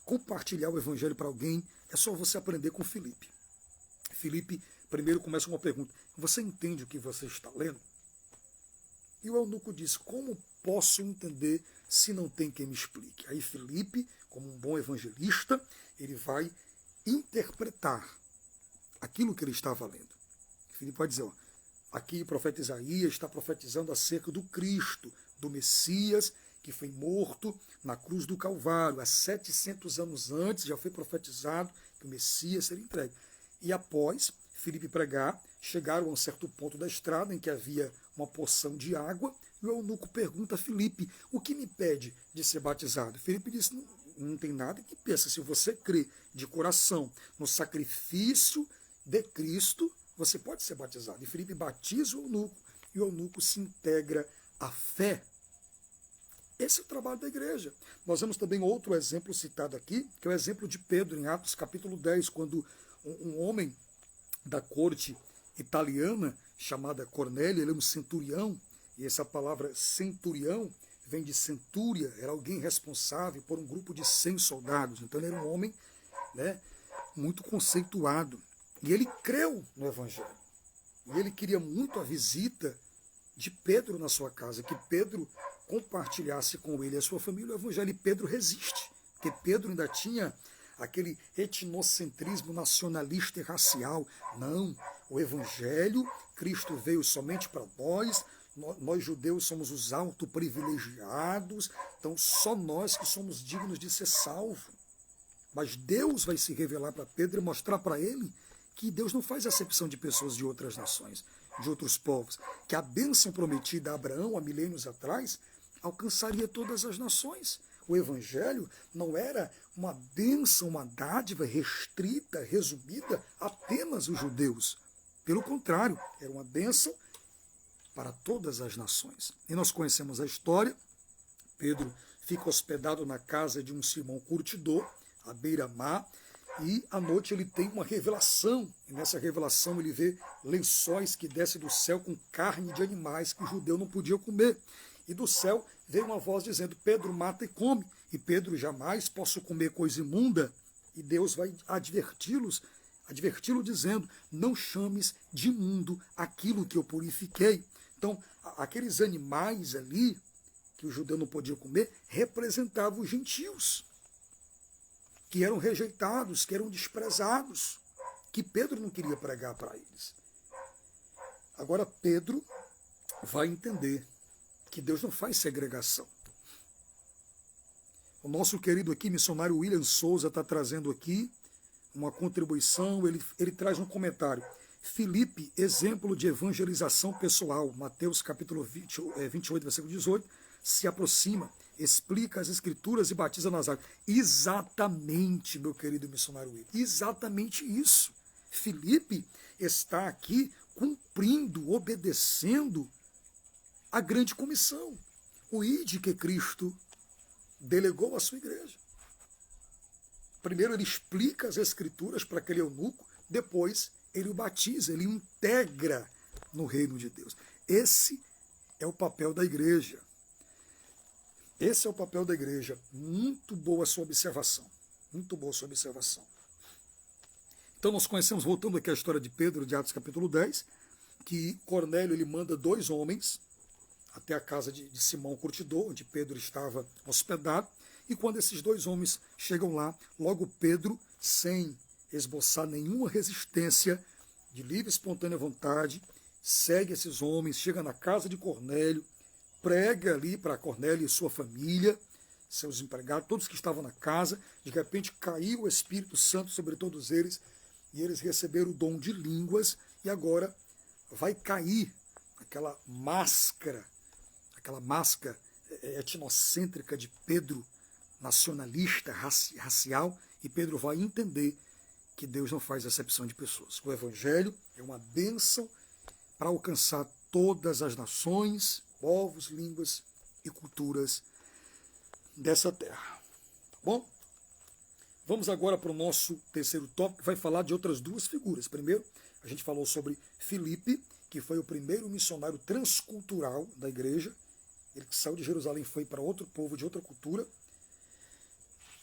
A: compartilhar o evangelho para alguém, é só você aprender com Filipe. Filipe primeiro começa com uma pergunta: você entende o que você está lendo? E o eunuco diz: como posso entender se não tem quem me explique? Aí Filipe, como um bom evangelista, ele vai interpretar aquilo que ele estava lendo. Filipe vai dizer: ó, aqui o profeta Isaías está profetizando acerca do Cristo, do Messias, que foi morto na cruz do Calvário. Há 700 anos antes já foi profetizado que o Messias seria entregue. E após Filipe pregar, chegaram a um certo ponto da estrada em que havia uma porção de água, e o eunuco pergunta a Filipe: o que me impede de ser batizado? Filipe disse: não tem nada que pensa. Se você crê de coração no sacrifício de Cristo, você pode ser batizado. E Filipe batiza o eunuco, e o eunuco se integra à fé. Esse é o trabalho da igreja. Nós vemos também outro exemplo citado aqui, que é o exemplo de Pedro, em Atos capítulo 10, quando um homem da corte italiana, chamada Cornélio, ele é um centurião, e essa palavra centurião vem de centúria, era alguém responsável por um grupo de 100 soldados. Então ele era um homem, né, muito conceituado. E ele creu no Evangelho. E ele queria muito a visita de Pedro na sua casa, que Pedro compartilhasse com ele e a sua família o Evangelho. E Pedro resiste, porque Pedro ainda tinha aquele etnocentrismo nacionalista e racial. Não, o Evangelho, Cristo veio somente para nós judeus somos os autoprivilegiados, então só nós que somos dignos de ser salvos. Mas Deus vai se revelar para Pedro e mostrar para ele que Deus não faz acepção de pessoas de outras nações, de outros povos, que a bênção prometida a Abraão há milênios atrás alcançaria todas as nações. O Evangelho não era uma bênção, uma dádiva restrita, resumida apenas os judeus. Pelo contrário, era uma bênção para todas as nações. E nós conhecemos a história. Pedro fica hospedado na casa de um Simão curtidor, à beira-mar, e à noite ele tem uma revelação. E nessa revelação ele vê lençóis que descem do céu com carne de animais que o judeu não podia comer. E do céu veio uma voz dizendo: Pedro, mata e come. E Pedro: jamais posso comer coisa imunda. E Deus vai adverti-lo dizendo: não chames de imundo aquilo que eu purifiquei. Então, aqueles animais ali, que o judeu não podia comer, representavam os gentios, que eram rejeitados, que eram desprezados, que Pedro não queria pregar para eles. Agora Pedro vai entender que Deus não faz segregação. O nosso querido aqui, missionário William Souza, está trazendo aqui uma contribuição, ele traz um comentário. Filipe, exemplo de evangelização pessoal, Mateus capítulo 28, versículo 18, se aproxima, explica as escrituras e batiza nas águas. Exatamente, meu querido missionário William, exatamente isso. Filipe está aqui cumprindo, obedecendo a grande comissão, o ide que Cristo delegou à sua igreja. Primeiro ele explica as escrituras para aquele eunuco, depois ele o batiza, ele o integra no reino de Deus. Esse é o papel da igreja. Esse é o papel da igreja. Muito boa a sua observação. Muito boa a sua observação. Então nós conhecemos, voltando aqui à história de Pedro, de Atos capítulo 10, que Cornélio ele manda 2 homens até a casa de Simão curtidor, onde Pedro estava hospedado, e quando esses 2 homens chegam lá, logo Pedro, sem esboçar nenhuma resistência, de livre e espontânea vontade, segue esses homens, chega na casa de Cornélio, prega ali para Cornélio e sua família, seus empregados, todos que estavam na casa. De repente caiu o Espírito Santo sobre todos eles, e eles receberam o dom de línguas, e agora vai cair aquela máscara etnocêntrica de Pedro, nacionalista, racial, e Pedro vai entender que Deus não faz acepção de pessoas. O Evangelho é uma bênção para alcançar todas as nações, povos, línguas e culturas dessa terra. Tá bom? Vamos agora para o nosso terceiro tópico, que vai falar de outras 2 figuras. Primeiro, a gente falou sobre Filipe, que foi o primeiro missionário transcultural da igreja. Ele que saiu de Jerusalém foi para outro povo, de outra cultura.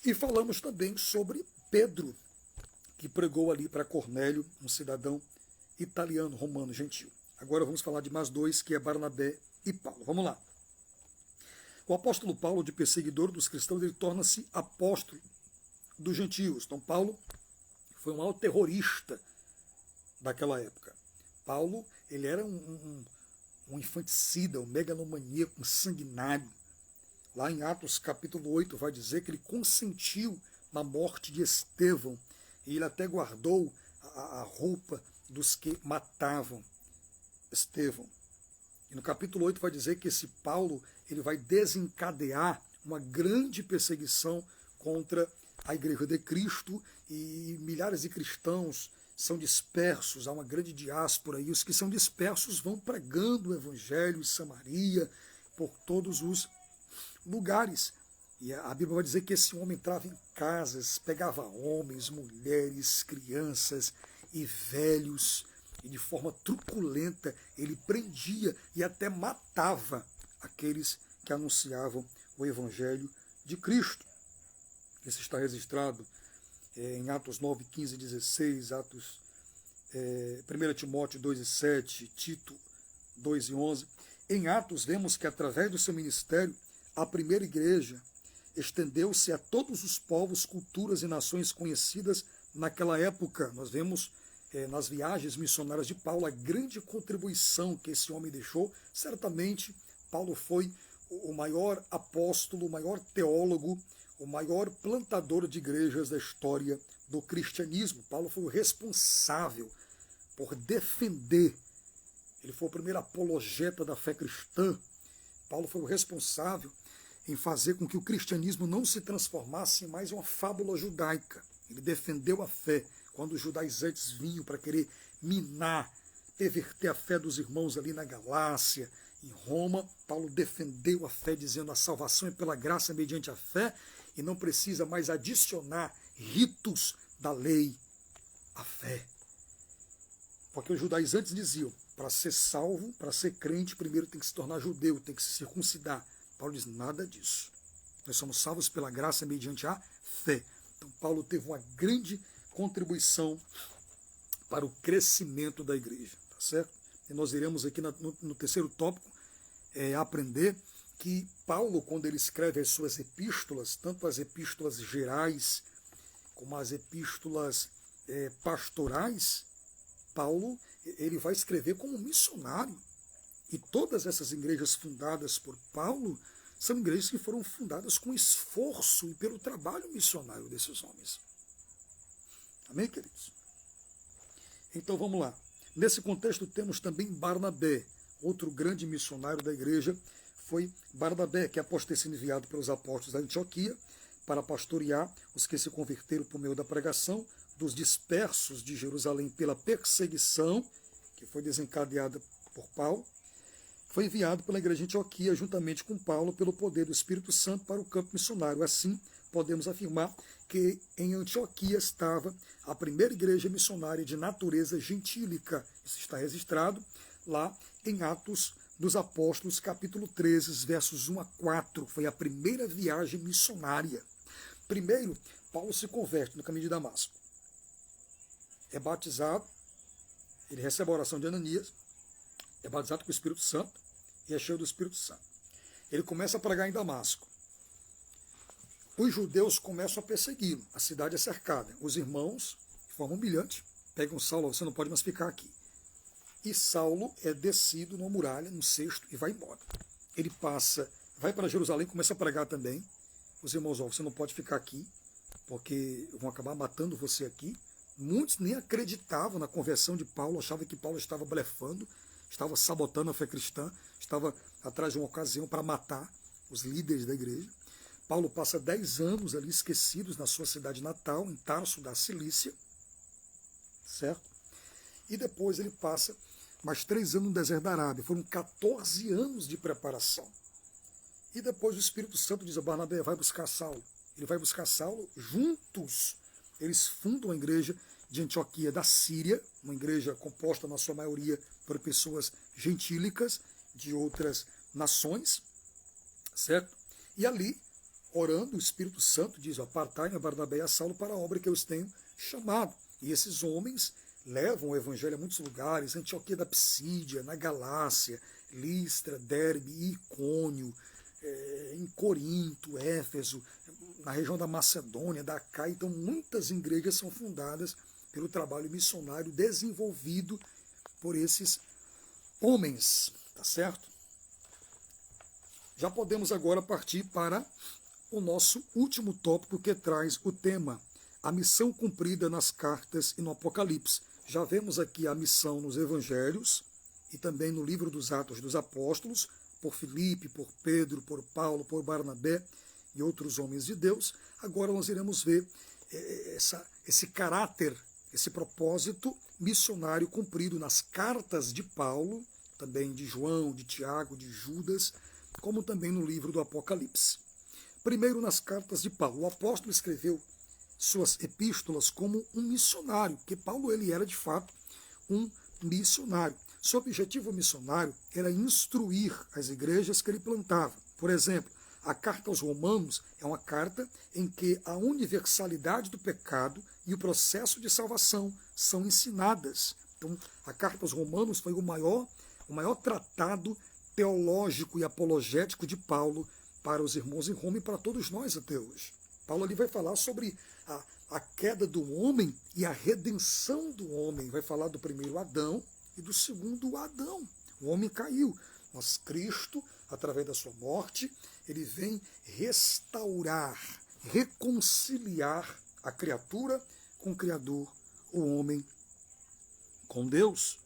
A: E falamos também sobre Pedro, que pregou ali para Cornélio, um cidadão italiano, romano, gentil. Agora vamos falar de mais 2, que é Barnabé e Paulo. Vamos lá. O apóstolo Paulo, de perseguidor dos cristãos, ele torna-se apóstolo dos gentios. Então Paulo foi o maior terrorista daquela época. Paulo, ele era um infanticida, um megalomaníaco, um sanguinário. Lá em Atos capítulo 8 vai dizer que ele consentiu na morte de Estevão, e ele até guardou a roupa dos que matavam Estevão. E no capítulo 8 vai dizer que esse Paulo ele vai desencadear uma grande perseguição contra a Igreja de Cristo, e milhares de cristãos são dispersos, há uma grande diáspora, e os que são dispersos vão pregando o Evangelho em Samaria, por todos os lugares. E a Bíblia vai dizer que esse homem entrava em casas, pegava homens, mulheres, crianças e velhos, e de forma truculenta ele prendia e até matava aqueles que anunciavam o Evangelho de Cristo. Isso está registrado em Atos 9, 15 e 16, Atos, 1 Timóteo 2 e 7, Tito 2 e 11. Em Atos vemos que através do seu ministério a primeira igreja estendeu-se a todos os povos, culturas e nações conhecidas naquela época. Nós vemos nas viagens missionárias de Paulo a grande contribuição que esse homem deixou. Certamente Paulo foi o maior apóstolo, o maior teólogo, o maior plantador de igrejas da história do cristianismo. Paulo foi o responsável por defender, ele foi o primeiro apologeta da fé cristã. Paulo foi o responsável em fazer com que o cristianismo não se transformasse em mais uma fábula judaica. Ele defendeu a fé. Quando os judaizantes vinham para querer minar, perverter a fé dos irmãos ali na Galácia, em Roma, Paulo defendeu a fé, dizendo a salvação é pela graça mediante a fé, e não precisa mais adicionar ritos da lei à fé. Porque os judaizantes diziam, para ser salvo, para ser crente, primeiro tem que se tornar judeu, tem que se circuncidar. Paulo diz, nada disso. Nós somos salvos pela graça mediante a fé. Então Paulo teve uma grande contribuição para o crescimento da igreja, tá certo? E nós iremos aqui no terceiro tópico aprender que Paulo, quando ele escreve as suas epístolas, tanto as epístolas gerais como as epístolas pastorais, Paulo ele vai escrever como missionário. E todas essas igrejas fundadas por Paulo são igrejas que foram fundadas com esforço e pelo trabalho missionário desses homens. Amém, queridos? Então vamos lá. Nesse contexto temos também Barnabé, outro grande missionário da igreja. Foi Barnabé que, após ter sido enviado pelos apóstolos da Antioquia para pastorear os que se converteram por meio da pregação, dos dispersos de Jerusalém pela perseguição, que foi desencadeada por Paulo, foi enviado pela igreja de Antioquia, juntamente com Paulo, pelo poder do Espírito Santo, para o campo missionário. Assim, podemos afirmar que em Antioquia estava a primeira igreja missionária de natureza gentílica. Isso está registrado lá em Atos dos Apóstolos, capítulo 13, versos 1 a 4. Foi a primeira viagem missionária. Primeiro, Paulo se converte no caminho de Damasco. É batizado, ele recebe a oração de Ananias, é batizado com o Espírito Santo e é cheio do Espírito Santo. Ele começa a pregar em Damasco. Os judeus começam a persegui-lo. A cidade é cercada. Os irmãos, de forma humilhante, pegam Saulo, você não pode mais ficar aqui. E Saulo é descido numa muralha, num cesto, e vai embora. Ele passa, vai para Jerusalém, começa a pregar também. Os irmãos, você não pode ficar aqui, porque vão acabar matando você aqui. Muitos nem acreditavam na conversão de Paulo, achavam que Paulo estava blefando, estava sabotando a fé cristã, estava atrás de uma ocasião para matar os líderes da igreja. Paulo passa 10 anos ali esquecidos na sua cidade natal, em Tarso da Cilícia, certo? E depois ele passa mais 3 anos no deserto da Arábia. Foram 14 anos de preparação. E depois o Espírito Santo diz a Barnabé, vai buscar Saulo. Ele vai buscar Saulo, juntos eles fundam a igreja de Antioquia da Síria, uma igreja composta na sua maioria por pessoas gentílicas de outras nações, certo? E ali, orando, o Espírito Santo diz, apartai-me a Barnabé e a Saulo para a obra que eu os tenho chamado. E esses homens levam o evangelho a muitos lugares, Antioquia da Psídia, na Galácia, Listra, Derbe, Icônio, em Corinto, Éfeso, na região da Macedônia, da Caia. Então muitas igrejas são fundadas pelo trabalho missionário desenvolvido por esses homens, tá certo? Já podemos agora partir para o nosso último tópico, que traz o tema a missão cumprida nas cartas e no Apocalipse. Já vemos aqui a missão nos evangelhos e também no livro dos Atos dos Apóstolos, por Filipe, por Pedro, por Paulo, por Barnabé e outros homens de Deus. Agora nós iremos ver esse caráter, esse propósito missionário cumprido nas cartas de Paulo, também de João, de Tiago, de Judas, como também no livro do Apocalipse. Primeiro, nas cartas de Paulo. O apóstolo escreveu suas epístolas como um missionário, porque Paulo ele era de fato um missionário. Seu objetivo missionário era instruir as igrejas que ele plantava. Por exemplo, a carta aos Romanos é uma carta em que a universalidade do pecado e o processo de salvação são ensinadas. Então, a carta aos Romanos foi o maior tratado teológico e apologético de Paulo para os irmãos em Roma e para todos nós até hoje. Paulo ali vai falar sobre a queda do homem e a redenção do homem. Vai falar do primeiro Adão e do segundo Adão. O homem caiu, mas Cristo, através da sua morte, ele vem restaurar, reconciliar a criatura com o Criador, o homem com Deus.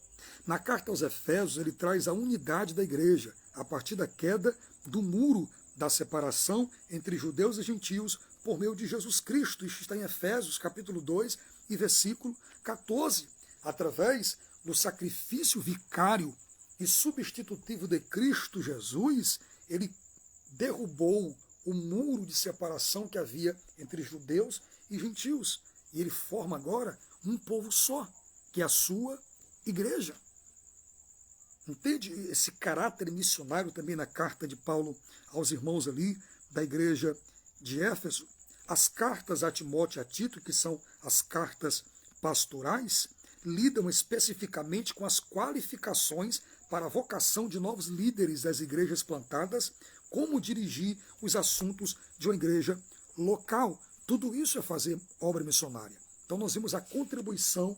A: Na carta aos Efésios, ele traz a unidade da igreja, a partir da queda do muro da separação entre judeus e gentios por meio de Jesus Cristo. Isso está em Efésios, capítulo 2 e versículo 14. Através do sacrifício vicário e substitutivo de Cristo Jesus, ele derrubou o muro de separação que havia entre judeus e gentios. E ele forma agora um povo só, que é a sua igreja. Entende esse caráter missionário também na carta de Paulo aos irmãos ali da igreja de Éfeso? As cartas a Timóteo e a Tito, que são as cartas pastorais, lidam especificamente com as qualificações para a vocação de novos líderes das igrejas plantadas, como dirigir os assuntos de uma igreja local. Tudo isso é fazer obra missionária. Então nós vimos a contribuição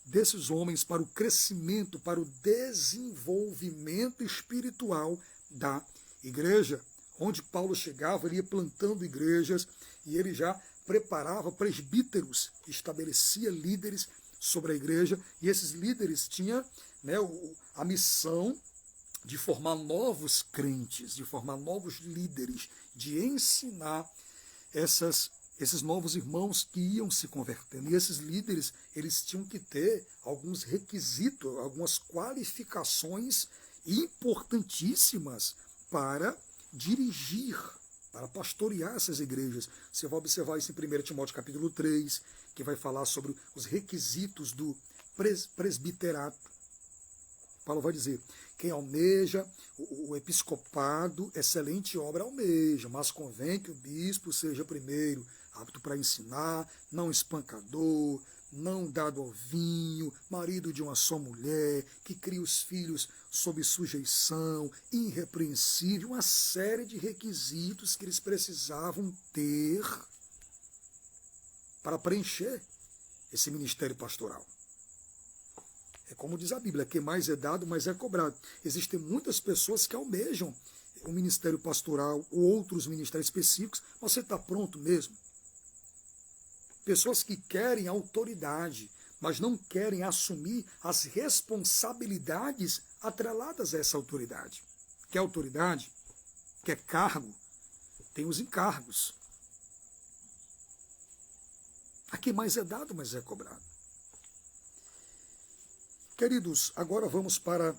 A: desses homens para o crescimento, para o desenvolvimento espiritual da igreja. Onde Paulo chegava, ele ia plantando igrejas e ele já preparava presbíteros, estabelecia líderes sobre a igreja, e esses líderes tinham a missão de formar novos crentes, de formar novos líderes, de ensinar esses novos irmãos que iam se convertendo. E esses líderes, eles tinham que ter alguns requisitos, algumas qualificações importantíssimas para dirigir, para pastorear essas igrejas. Você vai observar isso em 1 Timóteo capítulo 3, que vai falar sobre os requisitos do presbiterato. Paulo vai dizer, quem almeja o episcopado, excelente obra almeja, mas convém que o bispo seja primeiro apto para ensinar, não espancador, não dado ao vinho, marido de uma só mulher, que cria os filhos sob sujeição, irrepreensível, uma série de requisitos que eles precisavam ter para preencher esse ministério pastoral. É como diz a Bíblia, que mais é dado, mais é cobrado. Existem muitas pessoas que almejam o ministério pastoral ou outros ministérios específicos, mas você está pronto mesmo? Pessoas que querem autoridade, mas não querem assumir as responsabilidades atreladas a essa autoridade. Quer autoridade? Quer cargo? Tem os encargos. A quem mais é dado, mais é cobrado. Queridos, agora vamos para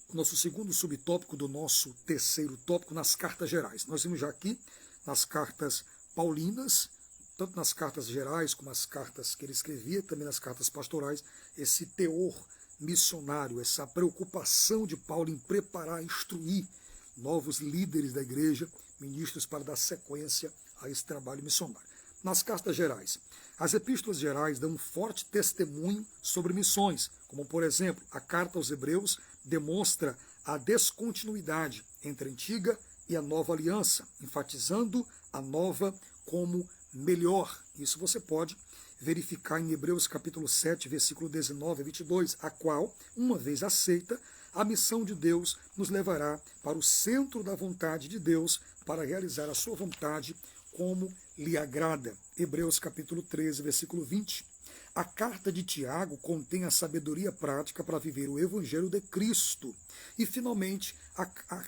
A: o nosso segundo subtópico do nosso terceiro tópico, nas cartas gerais. Nós vimos já aqui nas cartas paulinas, tanto nas cartas gerais como as cartas que ele escrevia, também nas cartas pastorais, esse teor missionário, essa preocupação de Paulo em preparar, instruir novos líderes da igreja, ministros, para dar sequência a esse trabalho missionário. Nas cartas gerais, as epístolas gerais dão um forte testemunho sobre missões, como, por exemplo, a carta aos Hebreus demonstra a descontinuidade entre a antiga e a nova aliança, enfatizando a nova como melhor. Isso você pode verificar em Hebreus capítulo 7, versículo 19 a 22, a qual, uma vez aceita, a missão de Deus nos levará para o centro da vontade de Deus para realizar a sua vontade como lhe agrada. Hebreus capítulo 13, versículo 20. A carta de Tiago contém a sabedoria prática para viver o Evangelho de Cristo. E, finalmente,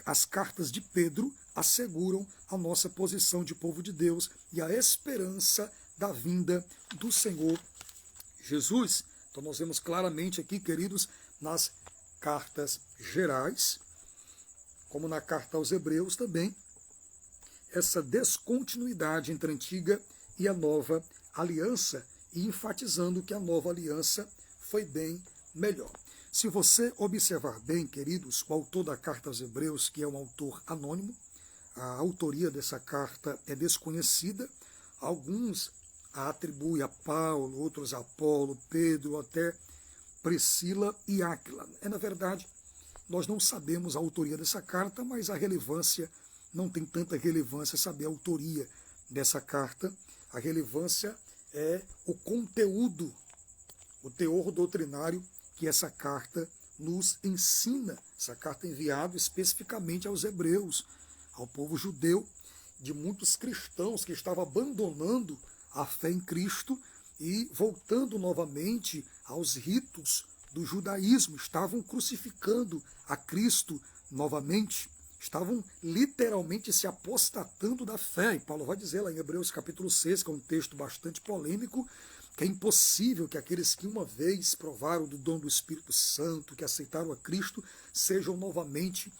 A: as cartas de Pedro asseguram a nossa posição de povo de Deus e a esperança da vinda do Senhor Jesus. Então, nós vemos claramente aqui, queridos, nas cartas gerais, como na carta aos Hebreus também, essa descontinuidade entre a antiga e a nova aliança, e enfatizando que a nova aliança foi bem melhor. Se você observar bem, queridos, o autor da carta aos Hebreus, que é um autor anônimo, a autoria dessa carta é desconhecida, alguns a atribuem a Paulo, outros a Apolo, Pedro, até Priscila e Áquila. Na verdade, nós não sabemos a autoria dessa carta, mas a relevância, não tem tanta relevância saber a autoria dessa carta. A relevância é o conteúdo, o teor doutrinário que essa carta nos ensina. Essa carta é enviada especificamente aos hebreus, ao povo judeu, de muitos cristãos que estavam abandonando a fé em Cristo e voltando novamente aos ritos do judaísmo. Estavam crucificando a Cristo novamente. Estavam literalmente se apostatando da fé. E Paulo vai dizer lá em Hebreus capítulo 6, que é um texto bastante polêmico, que é impossível que aqueles que uma vez provaram do dom do Espírito Santo, que aceitaram a Cristo, sejam novamente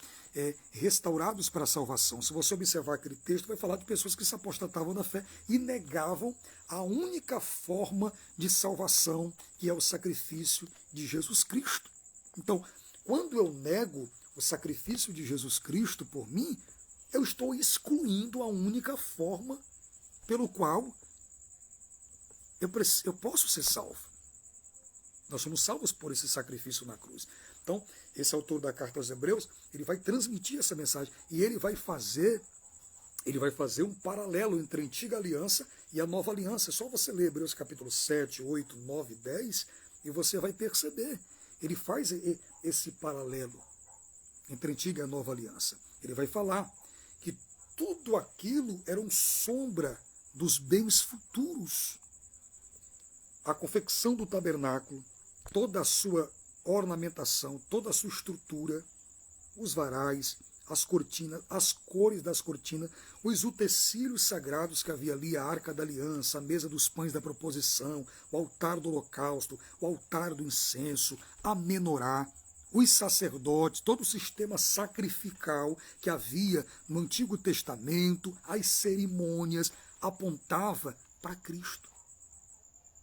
A: restaurados para a salvação. Se você observar aquele texto, vai falar de pessoas que se apostatavam da fé e negavam a única forma de salvação, que é o sacrifício de Jesus Cristo. Então, quando eu nego o sacrifício de Jesus Cristo por mim, eu estou excluindo a única forma pelo qual eu posso ser salvo. Nós somos salvos por esse sacrifício na cruz. Então, esse autor da carta aos Hebreus, ele vai transmitir essa mensagem e ele vai fazer um paralelo entre a antiga aliança e a nova aliança. É só você ler Hebreus capítulo 7, 8, 9, 10 e você vai perceber. Ele faz esse paralelo entre a antiga e a nova aliança. Ele vai falar que tudo aquilo era uma sombra dos bens futuros. A confecção do tabernáculo, toda a sua ornamentação, toda a sua estrutura, os varais, as cortinas, as cores das cortinas, os utensílios sagrados que havia ali, a arca da aliança, a mesa dos pães da proposição, o altar do holocausto, o altar do incenso, a menorá, os sacerdotes, todo o sistema sacrificial que havia no Antigo Testamento, as cerimônias, apontava para Cristo.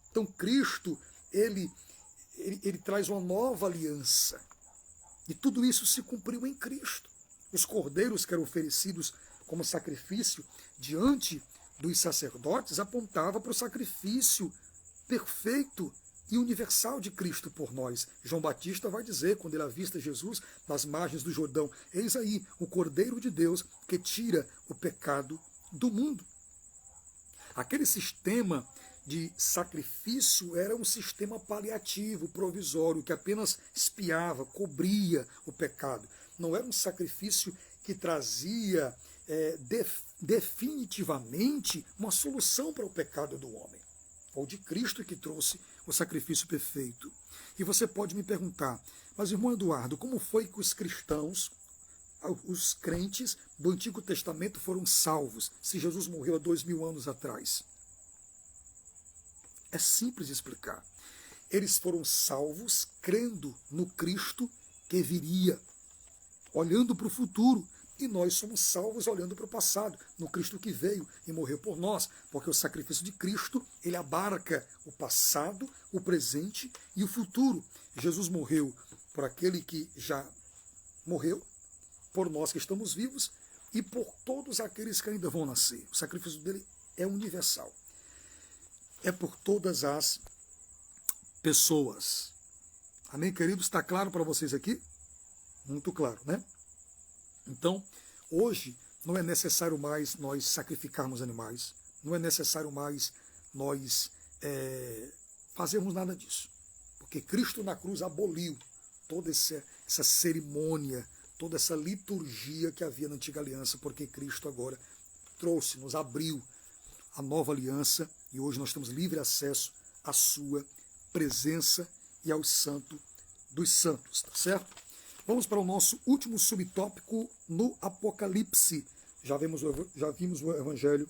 A: Então Cristo, ele traz uma nova aliança. E tudo isso se cumpriu em Cristo. Os cordeiros que eram oferecidos como sacrifício diante dos sacerdotes apontavam para o sacrifício perfeito e universal de Cristo por nós. João Batista vai dizer, quando ele avista Jesus nas margens do Jordão, eis aí o Cordeiro de Deus que tira o pecado do mundo. Aquele sistema de sacrifício era um sistema paliativo, provisório, que apenas espiava, cobria o pecado. Não era um sacrifício que trazia definitivamente uma solução para o pecado do homem. Foi o de Cristo que trouxe o sacrifício perfeito. E você pode me perguntar, mas irmão Eduardo, como foi que os cristãos, os crentes do Antigo Testamento foram salvos, se Jesus morreu há 2000 anos atrás? É simples de explicar. Eles foram salvos crendo no Cristo que viria, olhando para o futuro. E nós somos salvos olhando para o passado, no Cristo que veio e morreu por nós. Porque o sacrifício de Cristo, ele abarca o passado, o presente e o futuro. Jesus morreu por aquele que já morreu, por nós que estamos vivos e por todos aqueles que ainda vão nascer. O sacrifício dele é universal. É por todas as pessoas. Amém, queridos? Está claro para vocês aqui? Muito claro, né? Então, hoje não é necessário mais nós sacrificarmos animais, não é necessário mais nós fazermos nada disso. Porque Cristo na cruz aboliu toda essa cerimônia, toda essa liturgia que havia na antiga aliança, porque Cristo agora trouxe, nos abriu a nova aliança e hoje nós temos livre acesso à sua presença e ao Santo dos Santos, tá certo? Vamos para o nosso último subtópico no Apocalipse. Já vimos o Evangelho,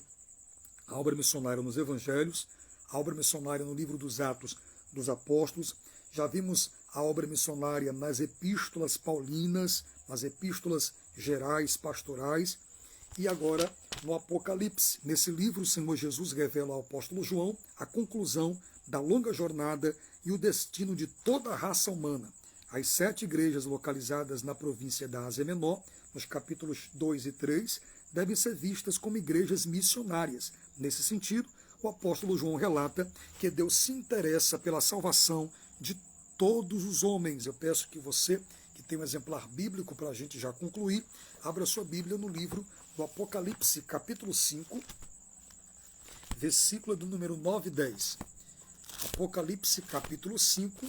A: a obra missionária nos Evangelhos, a obra missionária no livro dos Atos dos Apóstolos, já vimos a obra missionária nas epístolas paulinas, nas epístolas gerais, pastorais, e agora no Apocalipse. Nesse livro, o Senhor Jesus revela ao apóstolo João a conclusão da longa jornada e o destino de toda a raça humana. As 7 igrejas localizadas na província da Ásia Menor, nos capítulos 2 e 3, devem ser vistas como igrejas missionárias. Nesse sentido, o apóstolo João relata que Deus se interessa pela salvação de todos os homens. Eu peço que você, que tem um exemplar bíblico para a gente já concluir, abra sua Bíblia no livro do Apocalipse, capítulo 5, versículo do número 9 e 10. Apocalipse, capítulo 5,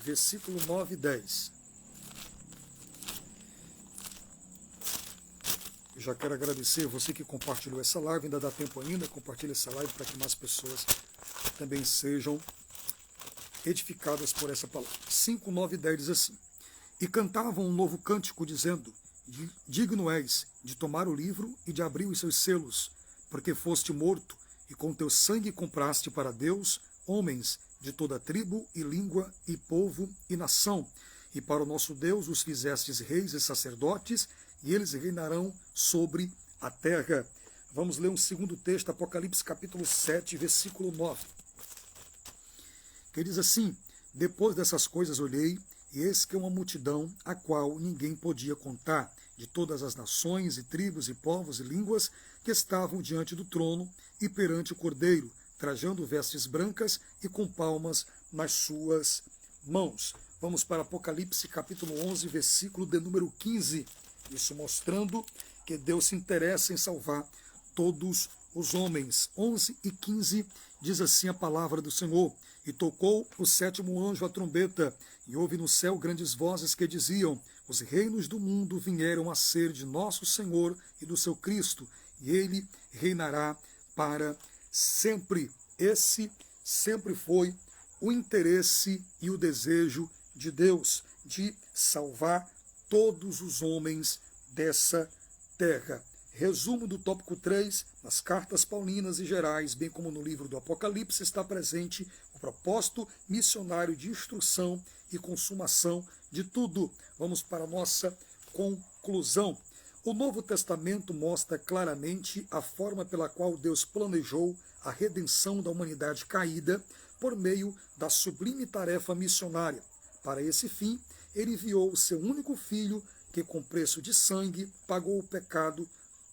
A: versículo 9 e 10. Eu já quero agradecer você que compartilhou essa live, ainda dá tempo ainda, compartilhe essa live para que mais pessoas também sejam edificadas por essa palavra. 5, 9 e 10 diz assim: E cantavam um novo cântico, dizendo: Digno és de tomar o livro e de abrir os seus selos, porque foste morto, e com teu sangue compraste para Deus homens de toda tribo e língua e povo e nação, e para o nosso Deus os fizestes reis e sacerdotes, e eles reinarão sobre a terra. Vamos ler um segundo texto, Apocalipse capítulo 7, versículo 9. Que diz assim: Depois dessas coisas olhei, e eis que uma multidão, a qual ninguém podia contar, de todas as nações e tribos e povos e línguas, que estavam diante do trono e perante o Cordeiro, trajando vestes brancas e com palmas nas suas mãos. Vamos para Apocalipse capítulo 11, versículo de número 15. Isso mostrando que Deus se interessa em salvar todos os homens. 11 e 15 diz assim a palavra do Senhor: E tocou o 7º anjo a trombeta, e houve no céu grandes vozes que diziam: Os reinos do mundo vieram a ser de nosso Senhor e do seu Cristo, e ele reinará para sempre. Esse sempre foi o interesse e o desejo de Deus, de salvar todos os homens dessa terra. Resumo do tópico 3, nas cartas paulinas e gerais, bem como no livro do Apocalipse, está presente o propósito missionário de instrução e consumação de tudo. Vamos para a nossa conclusão. O Novo Testamento mostra claramente a forma pela qual Deus planejou a redenção da humanidade caída por meio da sublime tarefa missionária. Para esse fim, ele enviou o seu único filho, que com preço de sangue pagou o pecado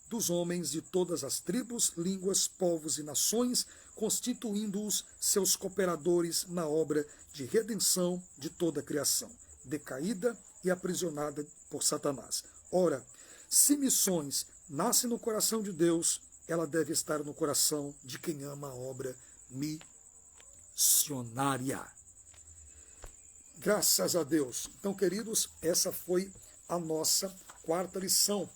A: dos homens de todas as tribos, línguas, povos e nações, constituindo-os seus cooperadores na obra de redenção de toda a criação, decaída e aprisionada por Satanás. Ora, se missões nasce no coração de Deus, ela deve estar no coração de quem ama a obra missionária. Graças a Deus. Então, queridos, essa foi a nossa quarta lição.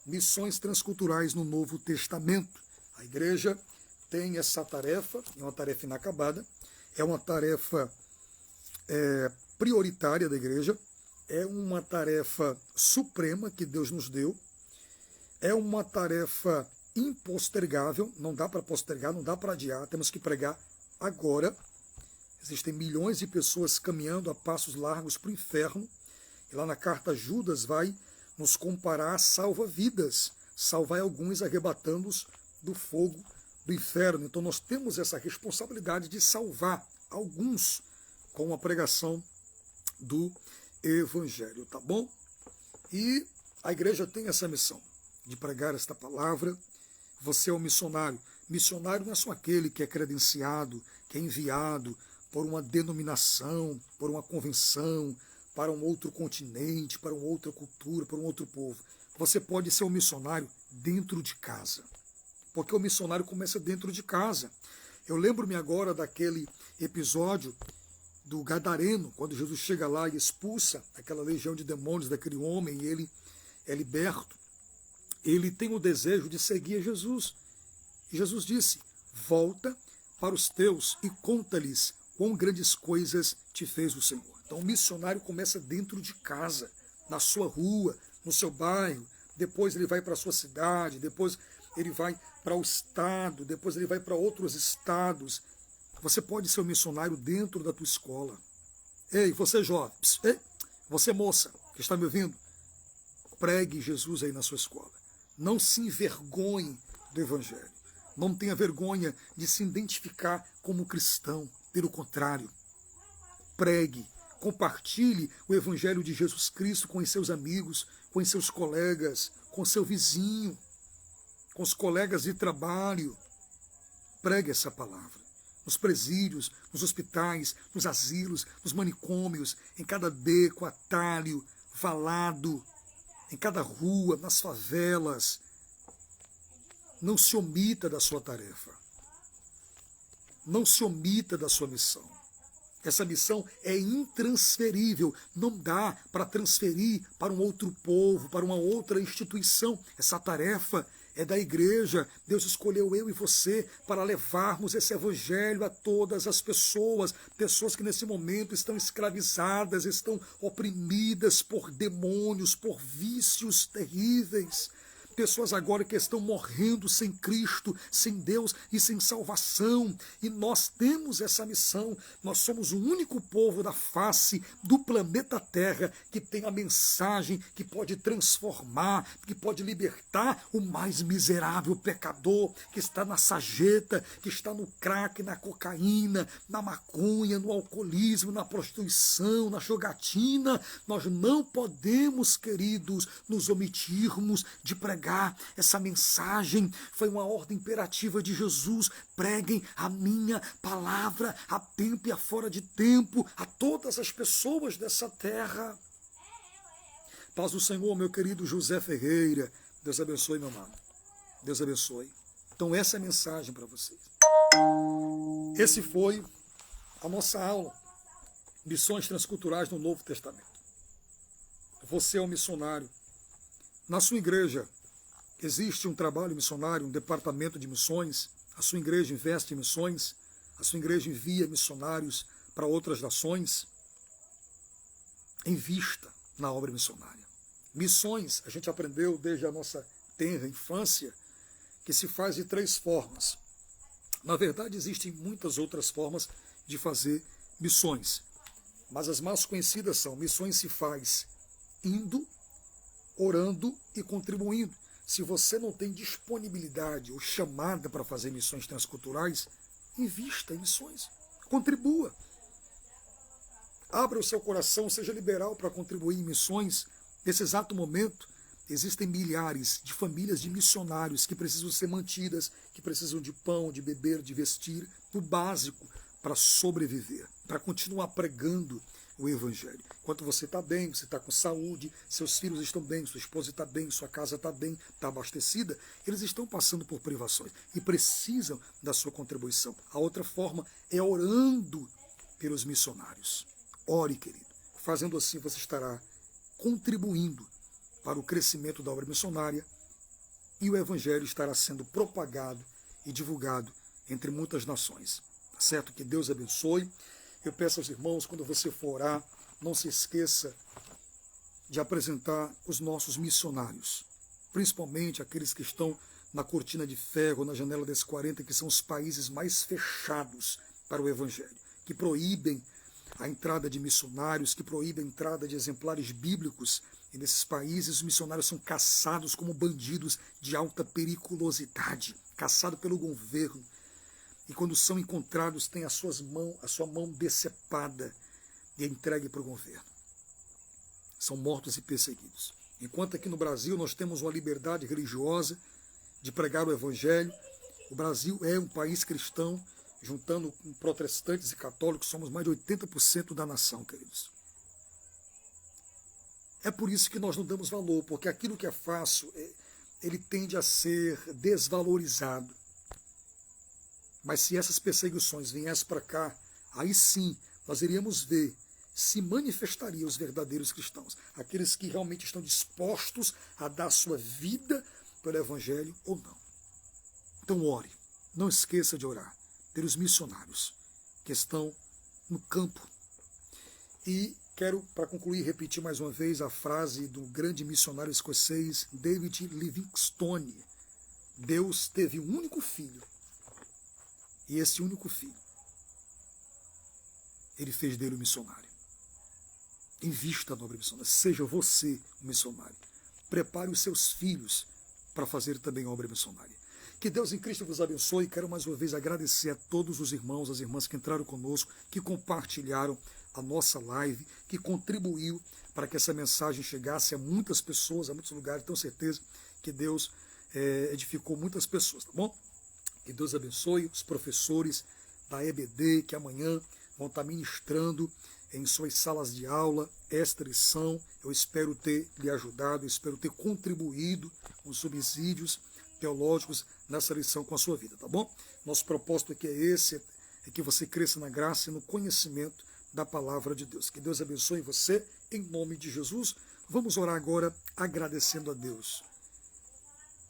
A: Missões transculturais no Novo Testamento. A igreja tem essa tarefa, é uma tarefa inacabada, é uma tarefa prioritária da igreja, é uma tarefa suprema que Deus nos deu, é uma tarefa impostergável, não dá para postergar, não dá para adiar, temos que pregar agora. Existem milhões de pessoas caminhando a passos largos para o inferno, e lá na carta Judas vai nos comparar a salva-vidas, salvar alguns arrebatando-os do fogo do inferno. Então nós temos essa responsabilidade de salvar alguns com a pregação do Evangelho, tá bom? E a igreja tem essa missão de pregar esta palavra. Você é um missionário. Missionário não é só aquele que é credenciado, que é enviado por uma denominação, por uma convenção, para um outro continente, para uma outra cultura, para um outro povo. Você pode ser um missionário dentro de casa, porque o missionário começa dentro de casa. Eu lembro-me agora daquele episódio do Gadareno, quando Jesus chega lá e expulsa aquela legião de demônios daquele homem, e ele é liberto. Ele tem o desejo de seguir Jesus. E Jesus disse: volta para os teus e conta-lhes quão grandes coisas te fez o Senhor. Então o missionário começa dentro de casa, na sua rua, no seu bairro, depois ele vai para a sua cidade, depois ele vai para o estado, depois ele vai para outros estados. Você pode ser um missionário dentro da tua escola. Ei, você jovem, ei, você moça que está me ouvindo, pregue Jesus aí na sua escola. Não se envergonhe do Evangelho. Não tenha vergonha de se identificar como cristão. Pelo contrário, pregue, compartilhe o Evangelho de Jesus Cristo com os seus amigos, com os seus colegas, com seu vizinho, com os colegas de trabalho. Pregue essa palavra. Nos presídios, nos hospitais, nos asilos, nos manicômios, em cada beco, atalho, valado, em cada rua, nas favelas. Não se omita da sua tarefa. Não se omita da sua missão. Essa missão é intransferível. Não dá para transferir para um outro povo, para uma outra instituição. Essa tarefa é da igreja. Deus escolheu eu e você para levarmos esse evangelho a todas as pessoas. Pessoas que nesse momento estão escravizadas, estão oprimidas por demônios, por vícios terríveis. Pessoas agora que estão morrendo sem Cristo, sem Deus e sem salvação. E nós temos essa missão. Nós somos o único povo da face do planeta Terra que tem a mensagem que pode transformar, que pode libertar o mais miserável pecador que está na sarjeta, que está no crack, na cocaína, na maconha, no alcoolismo, na prostituição, na jogatina. Nós não podemos, queridos, nos omitirmos de pregar essa mensagem. Foi uma ordem imperativa de Jesus: preguem a minha palavra a tempo e a fora de tempo a todas as pessoas dessa terra. Paz do Senhor, meu querido José Ferreira. Deus abençoe, meu amado. Deus abençoe. Então essa é a mensagem para vocês. Esse foi a nossa aula, Missões Transculturais no Novo Testamento. Você é um missionário. Na sua igreja existe um trabalho missionário, um departamento de missões. A sua igreja investe em missões. A sua igreja envia missionários para outras nações. Invista na obra missionária. Missões, a gente aprendeu desde a nossa tenra infância, que se faz de 3 formas. Na verdade, existem muitas outras formas de fazer missões. Mas as mais conhecidas são: missões se faz indo, orando e contribuindo. Se você não tem disponibilidade ou chamada para fazer missões transculturais, invista em missões. Contribua. Abra o seu coração, seja liberal para contribuir em missões. Nesse exato momento, existem milhares de famílias de missionários que precisam ser mantidas, que precisam de pão, de beber, de vestir, o básico para sobreviver, para continuar pregando o Evangelho. Enquanto você está bem, você está com saúde, seus filhos estão bem, sua esposa está bem, sua casa está bem, está abastecida, eles estão passando por privações e precisam da sua contribuição. A outra forma é orando pelos missionários. Ore, querido. Fazendo assim, você estará contribuindo para o crescimento da obra missionária e o Evangelho estará sendo propagado e divulgado entre muitas nações. Tá certo? Que Deus abençoe. Eu peço aos irmãos, quando você for orar, não se esqueça de apresentar os nossos missionários, principalmente aqueles que estão na cortina de ferro, na janela das 40, que são os países mais fechados para o Evangelho, que proíbem a entrada de missionários, que proíbem a entrada de exemplares bíblicos. E nesses países os missionários são caçados como bandidos de alta periculosidade, caçados pelo governo. E quando são encontrados, têm a sua mão decepada e é entregue para o governo. São mortos e perseguidos. Enquanto aqui no Brasil nós temos uma liberdade religiosa de pregar o Evangelho, o Brasil é um país cristão, juntando com protestantes e católicos, somos mais de 80% da nação, queridos. É por isso que nós não damos valor, porque aquilo que é fácil, ele tende a ser desvalorizado. Mas se essas perseguições viessem para cá, aí sim nós iríamos ver se manifestariam os verdadeiros cristãos, aqueles que realmente estão dispostos a dar sua vida pelo Evangelho ou não. Então ore, não esqueça de orar pelos missionários que estão no campo. E quero, para concluir, repetir mais uma vez a frase do grande missionário escocês David Livingstone. Deus teve um único filho, e esse único filho, ele fez dele um missionário. Invista na obra missionária, seja você um missionário. Prepare os seus filhos para fazer também a obra missionária. Que Deus em Cristo vos abençoe. Quero mais uma vez agradecer a todos os irmãos, as irmãs que entraram conosco, que compartilharam a nossa live, que contribuiu para que essa mensagem chegasse a muitas pessoas, a muitos lugares. Tenho certeza que Deus edificou muitas pessoas, tá bom? Que Deus abençoe os professores da EBD, que amanhã vão estar ministrando em suas salas de aula esta lição. Eu espero ter lhe ajudado, eu espero ter contribuído com subsídios teológicos nessa lição com a sua vida, tá bom? Nosso propósito aqui é esse, é que você cresça na graça e no conhecimento da palavra de Deus. Que Deus abençoe você, em nome de Jesus. Vamos orar agora agradecendo a Deus.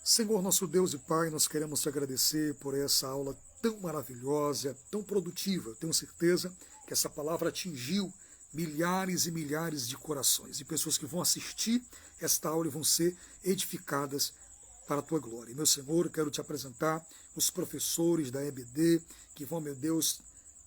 A: Senhor, nosso Deus e Pai, nós queremos te agradecer por essa aula tão maravilhosa, tão produtiva. Eu tenho certeza que essa palavra atingiu milhares e milhares de corações, e pessoas que vão assistir esta aula e vão ser edificadas para a tua glória. Meu Senhor, eu quero te apresentar os professores da EBD, que vão, meu Deus,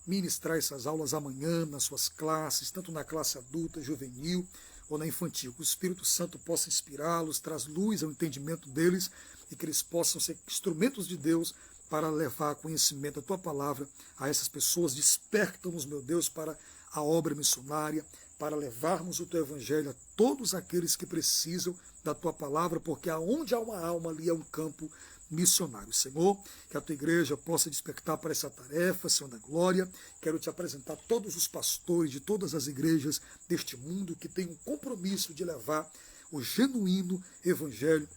A: ministrar essas aulas amanhã nas suas classes, tanto na classe adulta, juvenil ou na infantil. Que o Espírito Santo possa inspirá-los, traz luz ao entendimento deles e que eles possam ser instrumentos de Deus para levar conhecimento da tua palavra a essas pessoas. Desperta-nos, meu Deus, para a obra missionária, para levarmos o teu evangelho a todos aqueles que precisam da tua palavra, porque aonde há uma alma, ali é um campo missionário. Senhor, que a tua igreja possa despertar para essa tarefa, Senhor da glória. Quero te apresentar todos os pastores de todas as igrejas deste mundo que têm um compromisso de levar o genuíno evangelho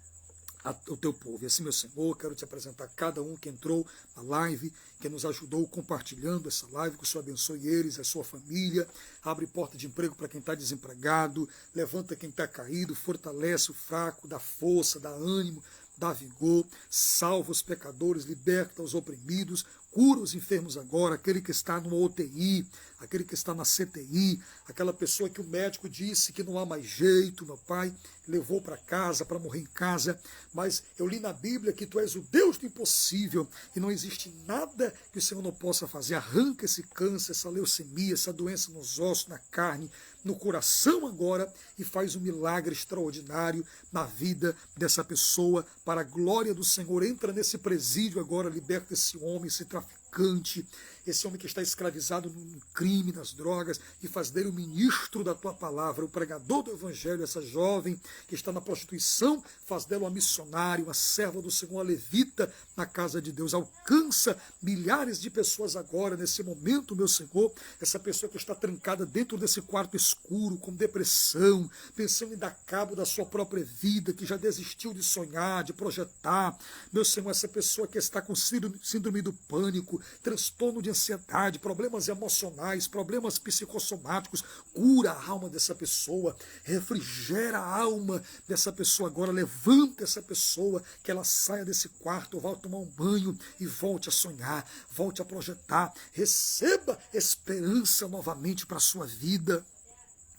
A: ao teu povo. E assim, meu Senhor, quero te apresentar cada um que entrou na live, que nos ajudou compartilhando essa live, que o Senhor abençoe eles, a sua família, abre porta de emprego para quem está desempregado, levanta quem está caído, fortalece o fraco, dá força, dá ânimo, dá vigor, salva os pecadores, liberta os oprimidos, cura os enfermos agora, aquele que está numa UTI, aquele que está na CTI, aquela pessoa que o médico disse que não há mais jeito, meu Pai, levou para casa, para morrer em casa, mas eu li na Bíblia que tu és o Deus do impossível e não existe nada que o Senhor não possa fazer. Arranca esse câncer, essa leucemia, essa doença nos ossos, na carne, no coração agora e faz um milagre extraordinário na vida dessa pessoa, para a glória do Senhor. Entra nesse presídio agora, liberta esse homem, esse traficante, esse homem que está escravizado no crime, nas drogas, e faz dele o ministro da tua palavra, o pregador do evangelho. Essa jovem que está na prostituição, faz dela uma missionária, uma serva do Senhor, uma levita na casa de Deus. Alcança milhares de pessoas agora, nesse momento, meu Senhor. Essa pessoa que está trancada dentro desse quarto escuro, com depressão, pensando em dar cabo da sua própria vida, que já desistiu de sonhar, de projetar. Meu Senhor, essa pessoa que está com síndrome do pânico, transtorno de ansiedade, problemas emocionais, problemas psicossomáticos, cura a alma dessa pessoa, refrigera a alma dessa pessoa agora, levanta essa pessoa, que ela saia desse quarto, vá tomar um banho e volte a sonhar, volte a projetar, receba esperança novamente para a sua vida.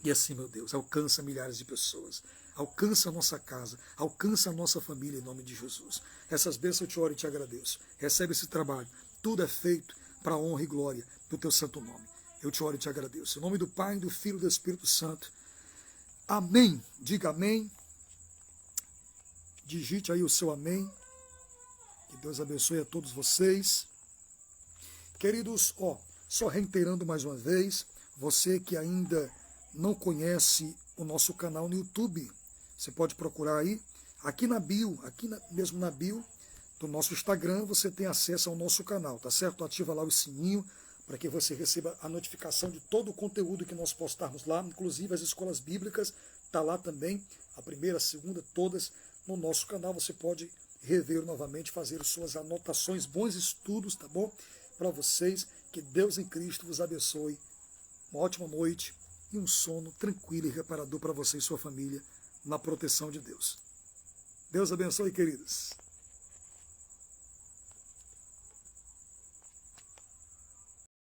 A: E assim, meu Deus, alcança milhares de pessoas, alcança a nossa casa, alcança a nossa família em nome de Jesus. Essas bênçãos eu te oro e te agradeço. Recebe esse trabalho, tudo é feito para a honra e glória do teu santo nome. Eu te oro e te agradeço. Em nome do Pai, do Filho e do Espírito Santo. Amém. Diga amém. Digite aí o seu amém. Que Deus abençoe a todos vocês. Queridos, só reiterando mais uma vez, você que ainda não conhece o nosso canal no YouTube, você pode procurar aí, aqui na bio, mesmo na bio, do nosso Instagram, você tem acesso ao nosso canal, tá certo? Ativa lá o sininho para que você receba a notificação de todo o conteúdo que nós postarmos lá, inclusive as escolas bíblicas, tá lá também, a primeira, a segunda, todas no nosso canal. Você pode rever novamente, fazer suas anotações, bons estudos, tá bom? Para vocês, que Deus em Cristo vos abençoe. Uma ótima noite e um sono tranquilo e reparador para você e sua família, na proteção de Deus. Deus abençoe, queridos.